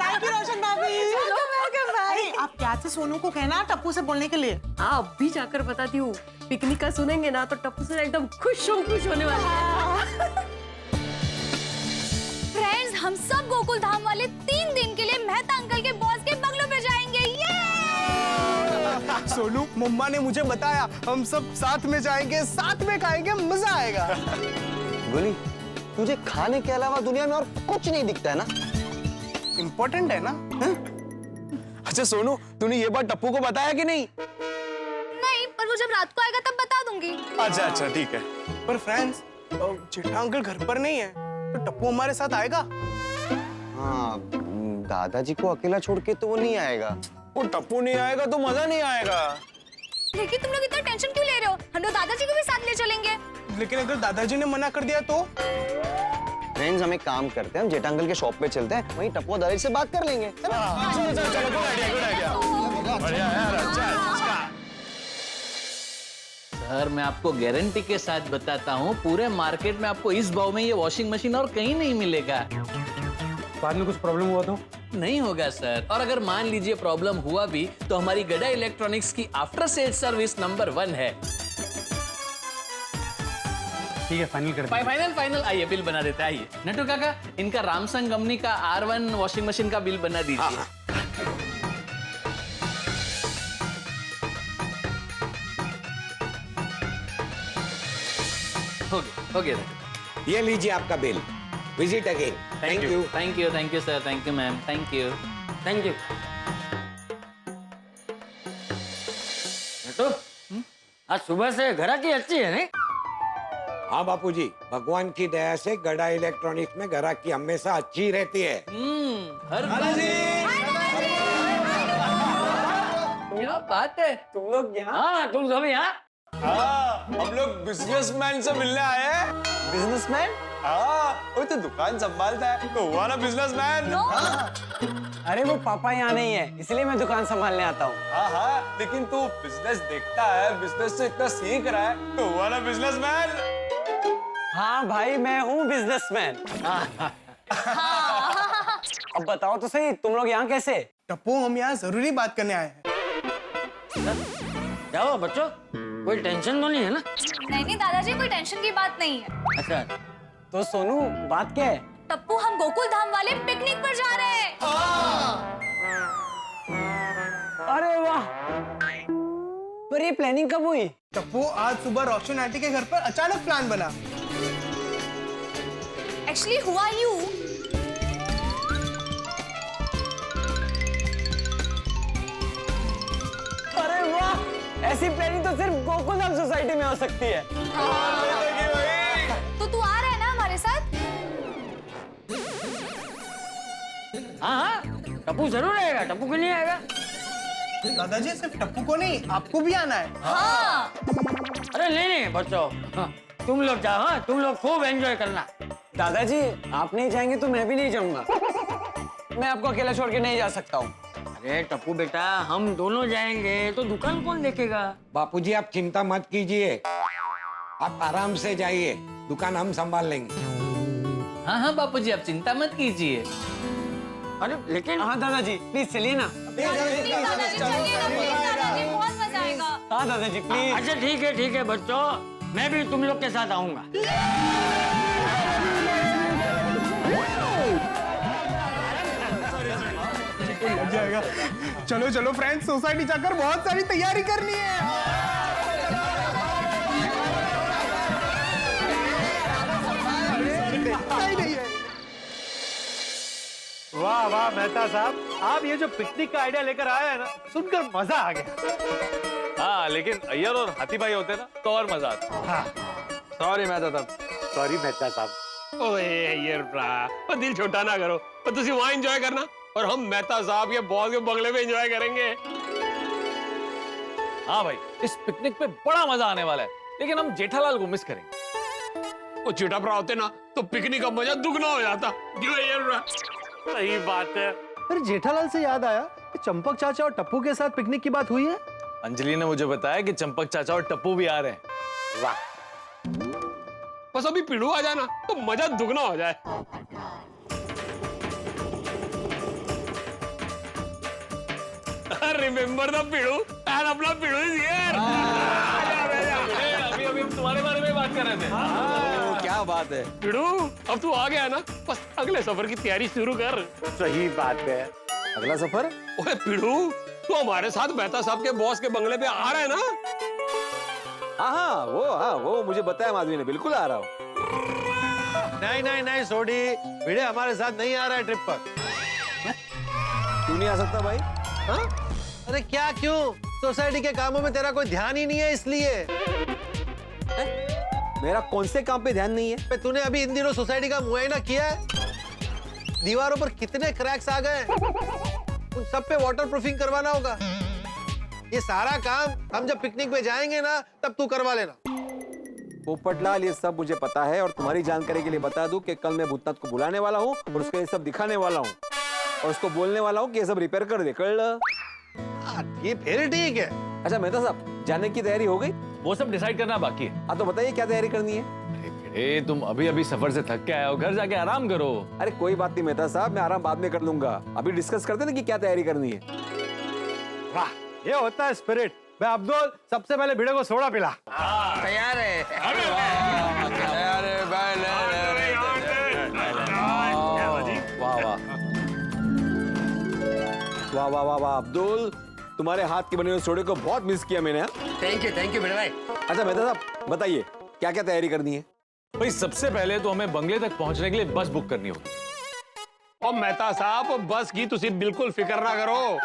थैंक यू रोशन भाभी। अरे आप प्यार से सोनू को कहना टप्पू से बोलने के लिए। हाँ, अभी जाकर बताती हूँ। पिकनिक का सुनेंगे ना तो टप्पू से एकदम खुश होने वाला है। फ्रेंड्स, हम सब गोकुल धाम वाले 3 दिन के लिए मेहता अंकल के बॉस के बंगलों पे जाएंगे। सोनू, मम्मा ने मुझे बताया हम सब साथ में जाएंगे, साथ में खाएंगे, मजा आएगा। गोली, तुझे खाने के अलावा दुनिया में और कुछ नहीं दिखता है ना? इम्पोर्टेंट है ना? है? अच्छा सोनू, तूने ये बात टप्पू को बताया कि नहीं? नहीं, पर वो जब रात को आएगा तब बता दूंगी। अच्छा ठीक है। पर फ्रेंड्स, जेठा अंकल घर पर नहीं है, तो टप्पू हमारे साथ आएगा? हाँ, दादाजी को अकेला छोड़ के तो वो नहीं आएगा। वो टप्पू नहीं आएगा तो मजा नहीं आएगा। लेकिन तुम लोग इतना टेंशन क्यों ले रहे हो? हम लोग दादाजी को भी साथ ले चलेंगे। लेकिन अगर दादाजी ने मना कर दिया तो? फ्रेंड्स, हम एक काम करते हैं, हम जेठा अंकल के शॉप पे चलते हैं, वहीं टप्पू दादाजी से बात कर लेंगे। चलो, गुड आइडिया। बढ़िया यार, अच्छा। सर, मैं आपको गारंटी के साथ बताता हूँ, पूरे मार्केट में आपको इस भाव में ये वॉशिंग मशीन और कहीं नहीं मिलेगा। बाद में कुछ प्रॉब्लम हुआ तो? नहीं होगा सर, और अगर मान लीजिए प्रॉब्लम हुआ भी तो हमारी गड़ा इलेक्ट्रॉनिक्स की आफ्टर सेल्स सर्विस नंबर 1 है। ठीक है, फाइनल कर दे। फाइनल आइए, बिल बना देते हैं। आइए नटू काका, इनका रामसंग कंपनी का R1 वॉशिंग मशीन का बिल बना दीजिए। हो गया। ये लीजिए आपका bill. Visit again. Thank you sir, thank you ma'am, thank you. तो आज सुबह से ग्राहकी अच्छी है नहीं? हाँ बापूजी, भगवान की दया से गड़ा इलेक्ट्रॉनिक्स में ग्राहकी हमेशा अच्छी रहती है। क्या बात है, तुम लोग यहाँ? हाँ, तुम सब यहाँ? हम लोग बिजनेसमैन से मिलने आए हैं। बिजनेसमैन? हाँ, वो तो दुकान संभालता है, तो हुआ ना बिजनेसमैन। अरे वो पापा यहाँ नहीं है, इसलिए मैं दुकान संभालने आता हूँ। हाँ, लेकिन तू बिजनेस देखता है, बिजनेस से इतना सीख रहा है, तो हुआ ना बिजनेसमैन। हाँ भाई, मैं हूँ बिजनेसमैन। अब बताओ तो सही, तुम लोग यहाँ कैसे? टप्पू, हम यहाँ जरूरी बात करने आए हैं। जाओ बच्चों, कोई टेंशन तो नहीं है ना? नहीं दादाजी, कोई टेंशन की बात नहीं है। अच्छा, तो सोनू, बात क्या है? टप्पू, हम गोकुल धाम वाले पिकनिक पर जा रहे हैं। अरे वाह, पर ये प्लानिंग कब हुई? टप्पू, आज सुबह रोशन आंटी के घर पर अचानक प्लान बना। एक्चुअली हुआ यूं, अरे वाह, ऐसी प्लानिंग तो सिर्फ गोकुलधाम सोसाइटी में हो सकती है। तो तू आ रहा है ना हमारे साथ? हाँ, टप्पू जरूर आएगा, टप्पू क्यों नहीं आएगा? दादाजी सिर्फ टप्पू को नहीं, आपको भी आना है। हाँ। अरे नहीं बच्चों, हाँ, तुम लोग जाओ, हाँ, तुम लोग खूब एंजॉय करना। दादाजी आप नहीं जाएंगे तो मैं भी नहीं जाऊंगा। मैं आपको अकेला छोड़ के नहीं जा सकता हूँ। अरे टप्पू बेटा, हम दोनों जाएंगे तो दुकान कौन देखेगा? बापूजी आप चिंता मत कीजिए, आप आराम से जाइए, दुकान हम संभाल लेंगे। हाँ हाँ बापूजी, आप चिंता मत कीजिए। अरे लेकिन हाँ दादाजी प्लीज चलिए ना। बहुत मजा आएगा। हाँ दादाजी प्लीज। अच्छा ठीक है बच्चों, मैं भी तुम लोग के साथ आऊंगा। लग जाएगा। चलो चलो फ्रेंड्स, सोसाइटी जाकर बहुत सारी तैयारी करनी है। नहीं है। वाह वाह मेहता साहब, आप ये जो पिकनिक का आइडिया लेकर आए हैं ना, सुनकर मजा आ गया। हाँ, लेकिन अय्यर और हाथी भाई होते ना तो और मजा आता। हाँ। सॉरी मेहता साहब। सॉरी मेहता साहब। ओए यार ब्रा, और दिल छोटा ना करो, और तुसी वहाँ एंजॉय करना और हम मेहता साहब के बॉस के बंगले में एंजॉय करेंगे। हाँ भाई, इस पिकनिक पे बड़ा मजा आने वाला है, लेकिन हम जेठालाल को मिस करेंगे। वो चिटा भरा होते ना तो पिकनिक का मजा दुगना हो जाता। क्यों यार ब्रा? सही बात है। फिर जेठालाल से याद आया कि चंपक चाचा और टप्पू के साथ पिकनिक की बात हुई है। अंजलि ने मुझे बताया कि चंपक चाचा और टप्पू भी आ रहे हैं। वाह। बस अभी पिड़ू आ जाना तो मजा दुगना हो जाए। रिमेम्बर द पिड़ू एंड अपना पिड़ू इज हियर। अभी हम तुम्हारे बारे में बात कर रहे थे। क्या बात है पिड़ू, अब तू आ गया ना, बस अगले सफर की तैयारी शुरू कर। सही बात है। अगला सफर? ओए पिड़ू, तू हमारे साथ मेहता साहब के बॉस के बंगले पे आ रहा है ना? हाँ वो मुझे बताया माधवी ने, बिल्कुल आ रहा हूँ। नहीं सोडी, भिड़े हमारे साथ नहीं आ रहा है ट्रिप पर। क्यों नहीं आ सकता भाई? हाँ? अरे क्या क्यों? सोसाइटी के कामों में तेरा कोई ध्यान ही नहीं है इसलिए। मेरा कौन से काम पे ध्यान नहीं है? तूने अभी इन दिनों सोसाइटी का मुआयना किया है? दीवारों पर कितने क्रैक्स आ गए, उन सब पे वाटरप्रूफिंग करवाना होगा। ये सारा काम हम जब पिकनिक पे जाएंगे ना तब तू करवा लेना। पोपटलाल, ये सब मुझे पता है, और तुम्हारी जानकारी के लिए बता दूं कि कल मैं भूतनाथ को बुलाने वाला हूँ और उसको ये सब दिखाने वाला हूँ और उसको बोलने वाला हूँ कि ये सब रिपेयर कर दे। कर ये फिर ठीक है। अच्छा मेहता साहब, जाने की तैयारी हो गई? वो सब डिसाइड करना बाकी है। हाँ तो बताइए क्या तैयारी करनी है? अरे तुम अभी सफर से थक के आए हो, घर जाके आराम करो। अरे कोई बात नहीं मेहता साहब, मैं आराम बाद में कर लूंगा। अभी डिस्कस करते ना कि क्या तैयारी करनी है। वाह, ये होता है स्पिरिट। मैं अब्दुल, सबसे पहले भिड़े को सोडा पिला। तैयार है। वाह वाह वाह वाह अब्दुल, तुम्हारे हाथ के बने हुए सोडे को बहुत मिस किया मैंने। थैंक यू मेरे भाई। अच्छा मेहता साहब बताइए क्या क्या तैयारी करनी है? भाई सबसे पहले तो हमें बंगले तक पहुंचने के लिए बस बुक करनी होगी। और मेहता साहब, बस की तुसी बिल्कुल फिक्र ना करो।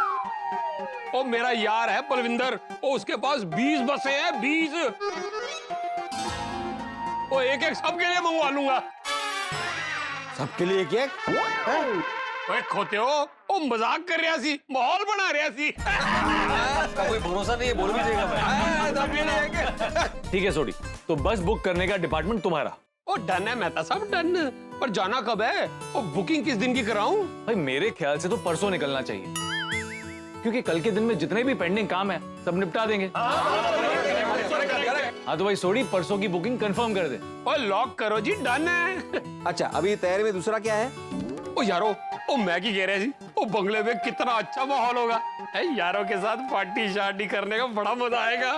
ओ मेरा यार है बलविंदर, ओ उसके पास 20 बसें हैं, 20। ओ एक सबके लिए मंगवा लूंगा। सबके लिए एक? ओए खोते हो, ओ मजाक कर रहा सी, माहौल बना रहा सी। इसका कोई भरोसा नहीं है, बोल भी देगा मैं। ठीक है सोडी, तो बस बुक करने का डिपार्टमेंट तुम्हारा। ओ डन है मेहता साहब, डन। पर जाना कब है? ओ बुकिंग किस दिन की कराऊं? भाई मेरे ख्याल से तो परसों निकलना चाहिए, क्योंकि कल के दिन में जितने भी पेंडिंग काम है सब निपटा देंगे। हाँ तो भाई सोडी, परसों की बुकिंग कंफर्म कर दे। ओ लॉक करो जी, डन है। अच्छा अभी तैयारी में दूसरा क्या है? ओ यारो, ओ मैगी कह रहे जी, ओ बंगले में कितना अच्छा माहौल होगा। यारों के साथ पार्टी शार्टी करने का बड़ा मजा आएगा।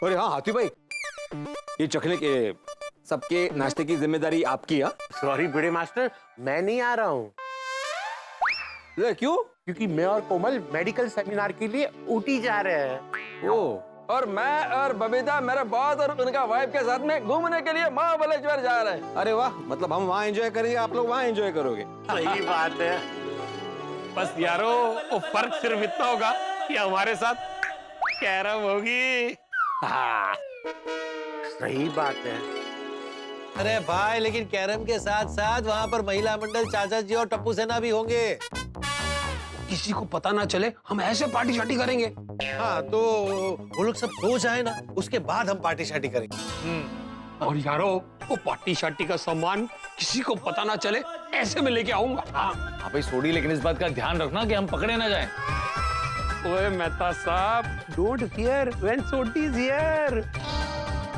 अरे हाँ हाथी भाई, ये चखने के सबके नाश्ते की जिम्मेदारी आपकी है। सॉरी भिड़े मास्टर, मैं नहीं आ रहा हूँ। क्यों? क्योंकि मैं और कोमल मेडिकल सेमिनार के लिए ऊटी जा रहे हैं। ओ, और मैं और बबीता मेरे बॉस और उनका वाइफ के साथ में घूमने के लिए महाबलेश्वर जा रहे हैं। अरे वाह, मतलब हम वहाँ एंजॉय करेंगे, आप लोग वहाँ एंजॉय करोगे। सही बात है। बस यारो, वो फर्क सिर्फ इतना होगा कि हमारे साथ कैरम होगी। हाँ, सही बात है। अरे भाई, लेकिन कैरम के साथ साथ वहाँ पर महिला मंडल चाचा जी और टप्पू सेना भी होंगे। किसी को पता ना चले, हम ऐसे पार्टी शार्टी करेंगे। हाँ, तो वो लोग सब सो जाए ना, उसके बाद हम पार्टी शार्टी करेंगे। और यारो, वो पार्टी शार्टी का सामान किसी को पता ना चले, ऐसे में लेके आऊंगा। हाँ भाई सोडी, लेकिन इस बात का ध्यान रखना कि हम पकड़े ना जाएं। ओए मेहता साहब, don't fear when Sodhi is here.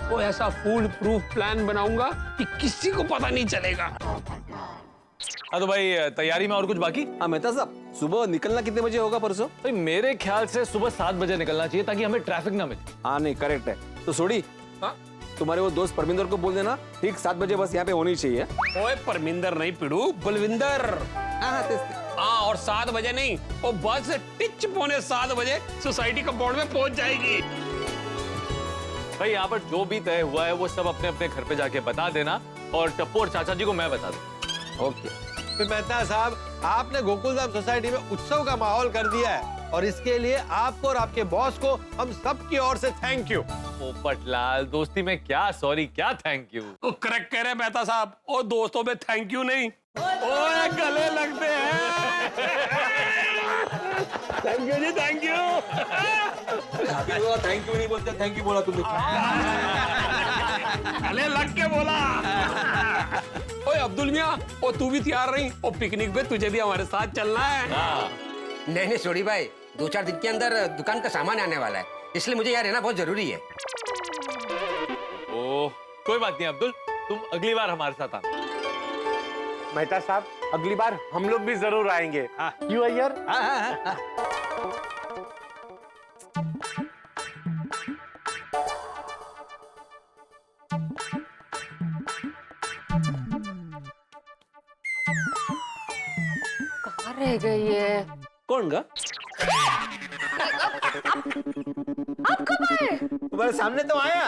वो ऐसा फूल प्रूफ प्लान बनाऊंगा कि किसी को पता नहीं चलेगा। हाँ तो भाई तैयारी में और कुछ बाकी? हाँ मेहता साहब, सुबह निकलना कितने बजे होगा परसों? भाई मेरे ख्याल से सुबह 7 बजे निकलना चाहिए ताकि हमें ट्रैफिक ना मिले। हाँ नहीं, करेक्ट है। तो सोडी, तुम्हारे वो दोस्त परमिंदर को बोल देना ठीक 7 बजे बस यहाँ पे होनी चाहिए। ओए परमिंदर नहीं पिड़ू, बलविंदर। हाँ, और 7 बजे नहीं, वो बस टिच पौने 7 बजे सोसाइटी कंपाउंड में पहुंच जाएगी। भाई यहाँ पर जो भी तय हुआ है वो सब अपने अपने घर पे जाके बता देना, और टप्पू और चाचा जी को मैं बता दूँ। ओके। फिर मेहता साहब, आपने गोकुलधाम सोसाइटी में उत्सव का माहौल कर दिया है, और इसके लिए आपको और आपके बॉस को हम सब की ओर से थैंक यू। पोपटलाल, दोस्ती में क्या सॉरी क्या थैंक यू। वो करेक्ट कह रहे हैं मेहता साहब, और दोस्तों में थैंक यू नहीं, ओए गले लगते हैं। Thank you ji, thank you. Thank you नहीं बोलते, थैंक यू बोला तुमने। गले लग के बोला। ओए अब्दुल मियां, ओ तू भी तैयार रही, ओ पिकनिक पे तुझे भी हमारे साथ चलना है। नहीं नहीं सोडी भाई, 2-4 दिन के अंदर दुकान का सामान आने वाला है, इसलिए मुझे यहाँ रहना बहुत जरूरी है। ओह कोई बात नहीं अब्दुल, तुम अगली बार हमारे साथ आना। मेहता साहब, अगली बार हम लोग भी जरूर आएंगे। यू अय्यर। कहाँ रह गई है? कौन गा? आप कब आए? तुम्हारे सामने तो आया।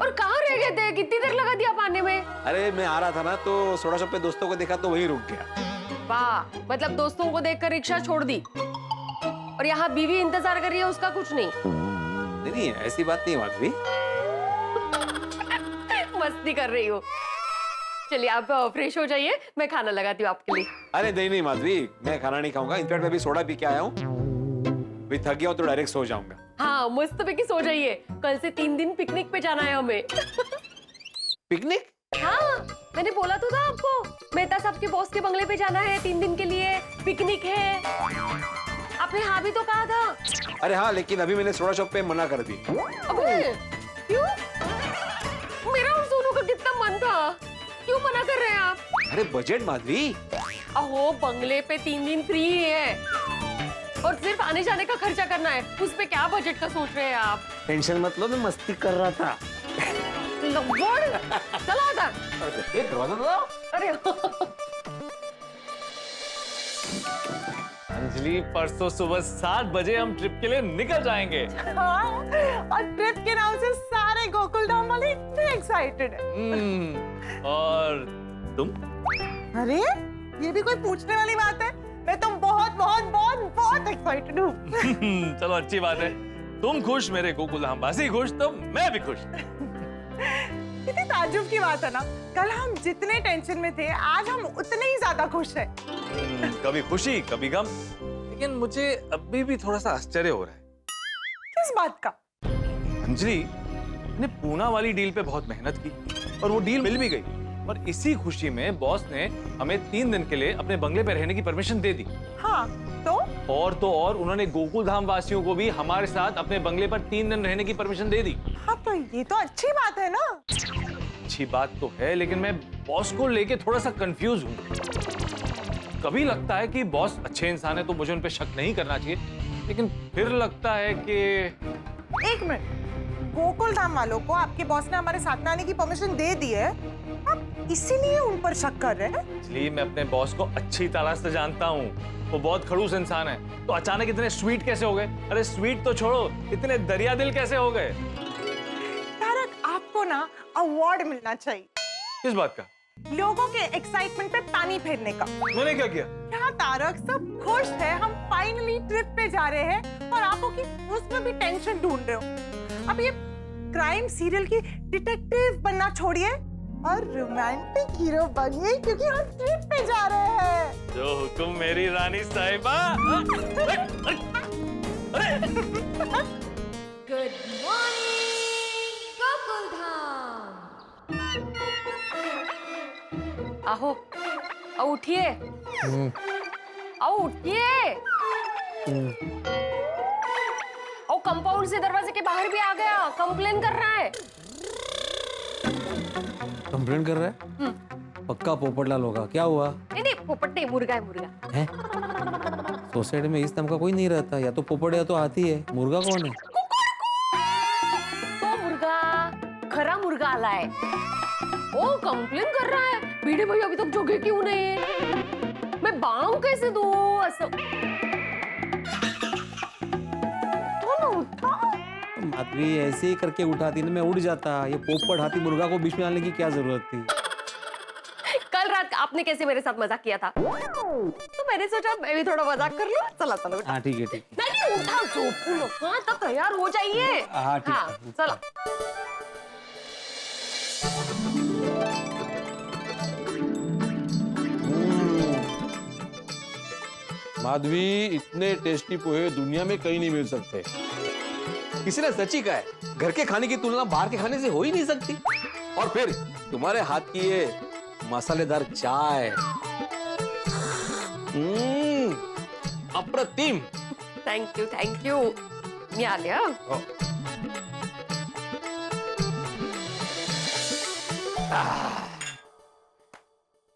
और कहाँ रह गए थे? कितनी देर लगा दी आप आने में? अरे मैं आ रहा था ना, तो सोडा शॉप पे दोस्तों को देखा तो वहीं रुक गया। वाह, मतलब दोस्तों को देखकर रिक्शा छोड़ दी, और यहाँ बीवी इंतजार कर रही है, उसका कुछ नहीं। नहीं ऐसी बात नहीं माधवी। मस्ती कर रही हो। चलिए आप फ्रेश हो जाइए, मैं खाना लगाती हूँ आपके लिए। अरे नहीं माधवी, मैं खाना नहीं खाऊंगा। इनफैक्ट मैं भी सोडा पी के आया हूँ, भी थक गया हूँ तो डायरेक्ट सो जाऊंगा। हाँ मस्त पैकी सो जाइए, कल से 3 दिन पिकनिक पे जाना है हमें। पिकनिक? हाँ मैंने बोला तो था आपको, मेहता साहब के बॉस के बंगले पे जाना है 3 दिन के लिए, पिकनिक है। आपने हाँ भी तो कहा था। अरे हाँ, लेकिन अभी मैंने सोडा शॉप पे मना कर दी। अबे क्यों? मेरा और सोनू का कितना मन था, क्यों मना कर रहे हैं आप? अरे बजट माधवी। अहो बंगले पे 3 दिन फ्री है, और सिर्फ आने जाने का खर्चा करना है, उस पे क्या बजट का सोच रहे हैं आप? टेंशन मत लो, मैं मस्ती कर रहा था। चला आता। ये दरवाजा दो। अरे अंजलि, परसों सुबह 7 बजे हम ट्रिप के लिए निकल जाएंगे। हाँ, और ट्रिप के नाम से सारे गोकुलधाम वाले इतने एक्साइटेड हैं। और तुम? अरे ये भी कोई पूछने वाली बात है? मैं तो बहुत बहुत बहुत बहुत एक्साइटेड हूँ। चलो अच्छी बात है, तुम खुश, मेरे गोकुलधाम वासी खुश, तो मैं भी खुश। कितनी ताज्जुब की बात है ना, कल हम जितने टेंशन में थे, आज हम उतने ही ज्यादा खुश हैं। कभी खुशी कभी गम, लेकिन मुझे अभी भी थोड़ा सा आश्चर्य हो रहा है। किस बात का? अंजलि ने पूना वाली डील पे बहुत मेहनत की, और वो डील मिल भी गई, और इसी खुशी में बॉस ने हमें 3 दिन के लिए अपने बंगले पे रहने की परमिशन दे दी। हाँ तो और उन्होंने गोकुलधाम वासियों को भी हमारे साथ अपने बंगले पर 3 दिन रहने की परमिशन दे दी। हाँ तो ये तो अच्छी बात है ना। अच्छी बात तो है, लेकिन मैं बॉस को लेके थोड़ा सा कंफ्यूज हूँ। कभी लगता है कि बॉस अच्छे इंसान है तो मुझे उन पे शक नहीं करना चाहिए, लेकिन फिर लगता है कि... एक मिनट, गोकुलधाम वालों को आपके बॉस ने हमारे साथ में आने की परमिशन दे दी है, आप इसीलिए उन पर शक कर रहे हैं? इसलिए मैं अपने बॉस को अच्छी तरह से जानता हूँ, वो बहुत खड़ूस इंसान है, तो अचानक इतने स्वीट कैसे हो गए? अरे स्वीट तो छोड़ो, इतने दरिया दिल कैसे हो गए? तारक, आपको ना अवार्ड मिलना चाहिए। किस बात का? लोगों के एक्साइटमेंट पे पानी फेरने का। मैंने क्या किया? क्या तारक, सब खुश है, हम फाइनली ट्रिप पे जा रहे हैं, और आपको की उसमें भी टेंशन ढूंढ रहे हो। अब ये क्राइम सीरियल की डिटेक्टिव बनना छोड़िए, और रोमांटिक हीरो बनिए क्योंकि हम ट्रिप पे जा रहे हैं। जो हुक्म मेरी रानी साहिबा। Good morning Gokul Dham. आहो, आओ उठिए। आओ उठिए। ओ कंपाउंड से दरवाजे के बाहर भी आ गया, कंप्लेन कर रहा है। कंप्लेंट कर रहा है? पक्का पोपटलाल होगा। क्या हुआ? नहीं नहीं, पोपट नहीं, मुर्गा है, मुर्गा है। सोसाइटी में इस नाम का कोई नहीं रहता, या तो पोपट या तो हाथी है। मुर्गा कौन है? तो मुर्गा, खरा मुर्गा आला है। ओ कंप्लेन कर रहा है, भिड़े भाई अभी तक जोगे क्यों नहीं? मैं बांग कैसे दूं? असं माधवी ऐसे ही करके उठाती ना, मैं उड़ जाता। ये पोपट हाथी मुर्गा को बीच में आने की क्या जरूरत थी? कल रात आपने कैसे मेरे साथ मजाक किया था, तो मैंने सोचा मैं भी थोड़ा मजाक कर लूं। चला चलो हाँ ठीक है, ठीक है। नहीं उठा, जोपू लो। हाँ तब तैयार हो जाइए। हाँ ठीक हाँ है। चलो। माधवी, इतने टेस्टी पोहे दुनिया में कहीं नहीं मिल सकते। किसी ने सच ही कहा है, घर के खाने की तुलना बाहर के खाने से हो ही नहीं सकती। और फिर तुम्हारे हाथ की ये मसालेदार चाय, अप्रतिम। Thank you, thank you. मी आल्या।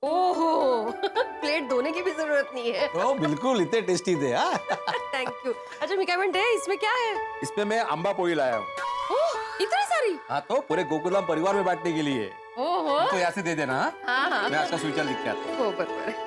ओहो, प्लेट धोने की भी जरूरत नहीं है। ओ बिल्कुल, इतने टेस्टी थे। Thank you. अच्छा मी क्या म्हणते, इसमें क्या है? इसमें मैं अम्बा पोई लाया हूँ। ओह, इतनी सारी? हाँ तो पूरे गोकुलधाम परिवार में बांटने के लिए। ओहो। तो यहाँ से दे देना। हाँ हाँ। मैं आपका स्विच लिख के आता हूँ। हो बरोबर।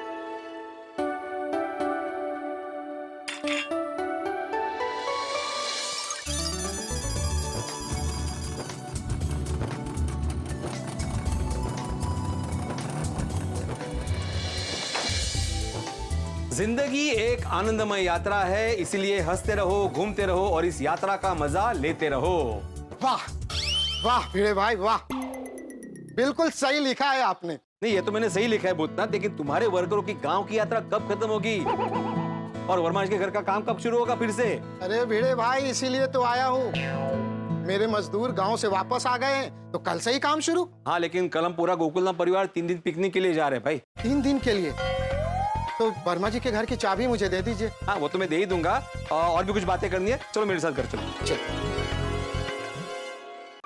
जिंदगी एक आनंदमय यात्रा है, इसलिए हंसते रहो, घूमते रहो और इस यात्रा का मजा लेते रहो। वाह वाह भिड़े भाई वाह, बिल्कुल सही लिखा है आपने। नहीं, ये तो मैंने सही लिखा है भूतनाथ, लेकिन तुम्हारे वर्करों की गांव की यात्रा कब खत्म होगी और वर्मा जी के घर का काम कब शुरू होगा फिर से? अरे भिड़े भाई, इसीलिए तो आया हूँ। मेरे मजदूर गांव से वापस आ गए हैं, तो कल से ही काम शुरू। हाँ, लेकिन कल हम पूरा गोकुलधाम परिवार 3 दिन पिकनिक के लिए जा रहे हैं भाई। 3 दिन के लिए? तो वर्मा जी के घर की चाबी मुझे दे दीजिए। हाँ, वो तो मैं दे ही दूंगा। और भी कुछ बातें करनी है, चलो मेरे साथ घर चलो।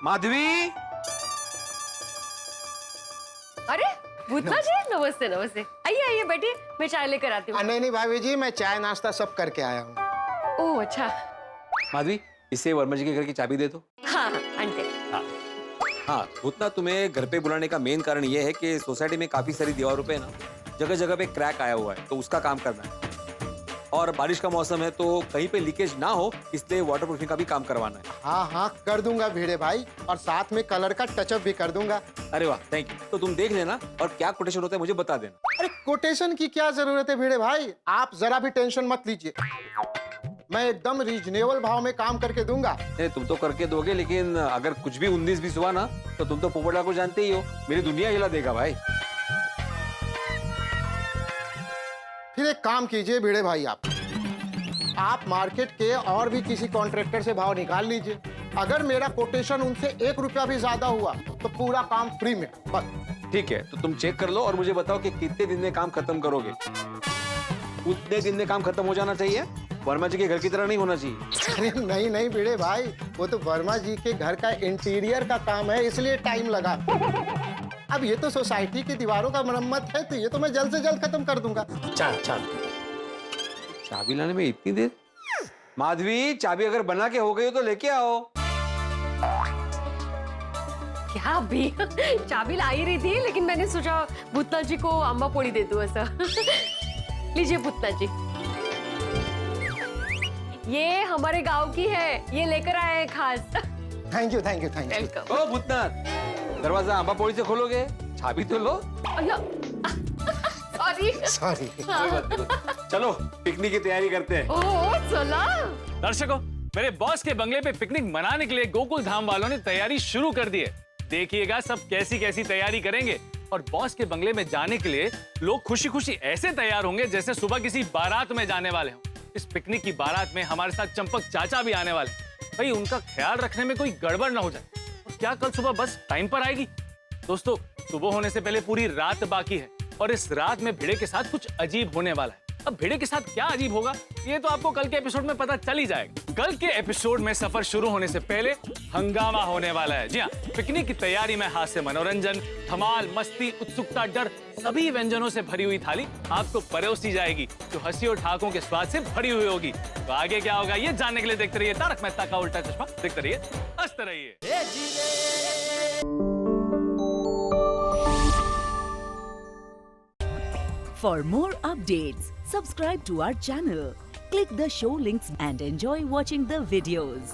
माधवी। अरे भूतना जी, नमस्ते नमस्ते। आइए आइए बैठिए, मैं चाय लेकर आती हूँ। नहीं नहीं भाभी जी, मैं चाय नाश्ता सब करके आया हूँ। ओह अच्छा। माधवी, इसे वर्मा जी के घर की चाबी दे दो। हाँ आंटी। हाँ, भूतना, तुम्हें घर पे बुलाने का मेन कारण ये है कि सोसाइटी में काफी सारी दीवारों पे ना जगह जगह पे क्रैक आया हुआ है, तो उसका काम करना है। और बारिश का मौसम है तो कहीं पे लीकेज ना हो, इसलिए वाटर प्रूफिंग का भी काम करवाना है। हाँ हाँ कर दूंगा भिड़े भाई, और साथ में कलर का टचअप भी कर दूंगा। अरे वाह, थैंक यू। तो तुम देख लेना और क्या कोटेशन होता है मुझे बता देना। अरे कोटेशन की क्या जरूरत है भिड़े भाई, आप जरा भी टेंशन मत लीजिए, मैं एकदम रीजनेबल भाव में काम करके दूंगा। तुम तो करके दोगे, लेकिन अगर कुछ भी 19-20 हुआ ना, तो तुम तो पोपटलाल को जानते ही हो, मेरी दुनिया हिला देगा भाई। फिर एक काम कीजिए भिड़े भाई, आप मार्केट के और भी किसी कॉन्ट्रैक्टर से भाव निकाल लीजिए। अगर मेरा कोटेशन उनसे 1 रुपया भी ज्यादा हुआ तो पूरा काम फ्री में, बस। ठीक है, तो तुम चेक कर लो और मुझे बताओ कि कितने दिन में काम खत्म करोगे। उतने दिन में काम खत्म हो जाना चाहिए, वर्मा जी के घर की तरह नहीं होना चाहिए। अरे नहीं नहीं भिड़े भाई, वो तो वर्मा जी के घर का इंटीरियर का काम है, इसलिए टाइम लगा। अब ये तो सोसाइटी की दीवारों का मरम्मत है, तो ये तो मैं जल्द से जल्द खत्म कर दूंगा। चल चल, चाबी लाने में इतनी देर? माधवी, चाबी अगर बना के हो गई हो तो लेके आओ। क्या भी चाबी ला ही रही थी, लेकिन मैंने सोचा भूतना जी को अम्बा पोड़ी दे दूं ऐसा। लीजिए भूतना जी, ये हमारे गांव की है, ये लेकर आए हैं खास। Thank you thank you thank you. Welcome. ओ भूतनाथ, दरवाजा अम्बा पोड़ी से खोलोगे? चाबी तो लो। सॉरी। कोई बात नहीं। चलो पिकनिक की तैयारी करते हैं। ओह चला। दर्शकों, मेरे बॉस के बंगले पे पिकनिक मनाने के लिए गोकुल धाम वालों ने तैयारी शुरू कर दी है। देखिएगा सब कैसी कैसी तैयारी करेंगे और बॉस के बंगले में जाने के लिए लोग खुशी खुशी ऐसे तैयार होंगे जैसे सुबह किसी बारात में जाने वाले हों। इस पिकनिक की बारात में हमारे साथ चंपक चाचा भी आने वाले। भाई उनका ख्याल रखने में कोई गड़बड़ ना हो जाए। और क्या कल सुबह बस टाइम पर आएगी? दोस्तों, सुबह होने से पहले पूरी रात बाकी है और इस रात में भिड़े के साथ कुछ अजीब होने वाला है। अब भिड़े के साथ क्या अजीब होगा ये तो आपको कल के एपिसोड में पता चल ही जाएगा। कल के एपिसोड में सफर शुरू होने से पहले हंगामा होने वाला है। जी हाँ, पिकनिक की तैयारी में हास्य, मनोरंजन, धमाल, मस्ती, उत्सुकता, डर, सभी व्यंजनों से भरी हुई थाली आपको परोसी जाएगी जो हंसी और ठहाकों के स्वाद से भरी हुई होगी। तो आगे क्या होगा ये जानने के लिए देखते रहिए तारक मेहता का उल्टा चश्मा। देखते रहिए, हंसते रहिए। For more updates, subscribe to our channel, click the show links and enjoy watching the videos.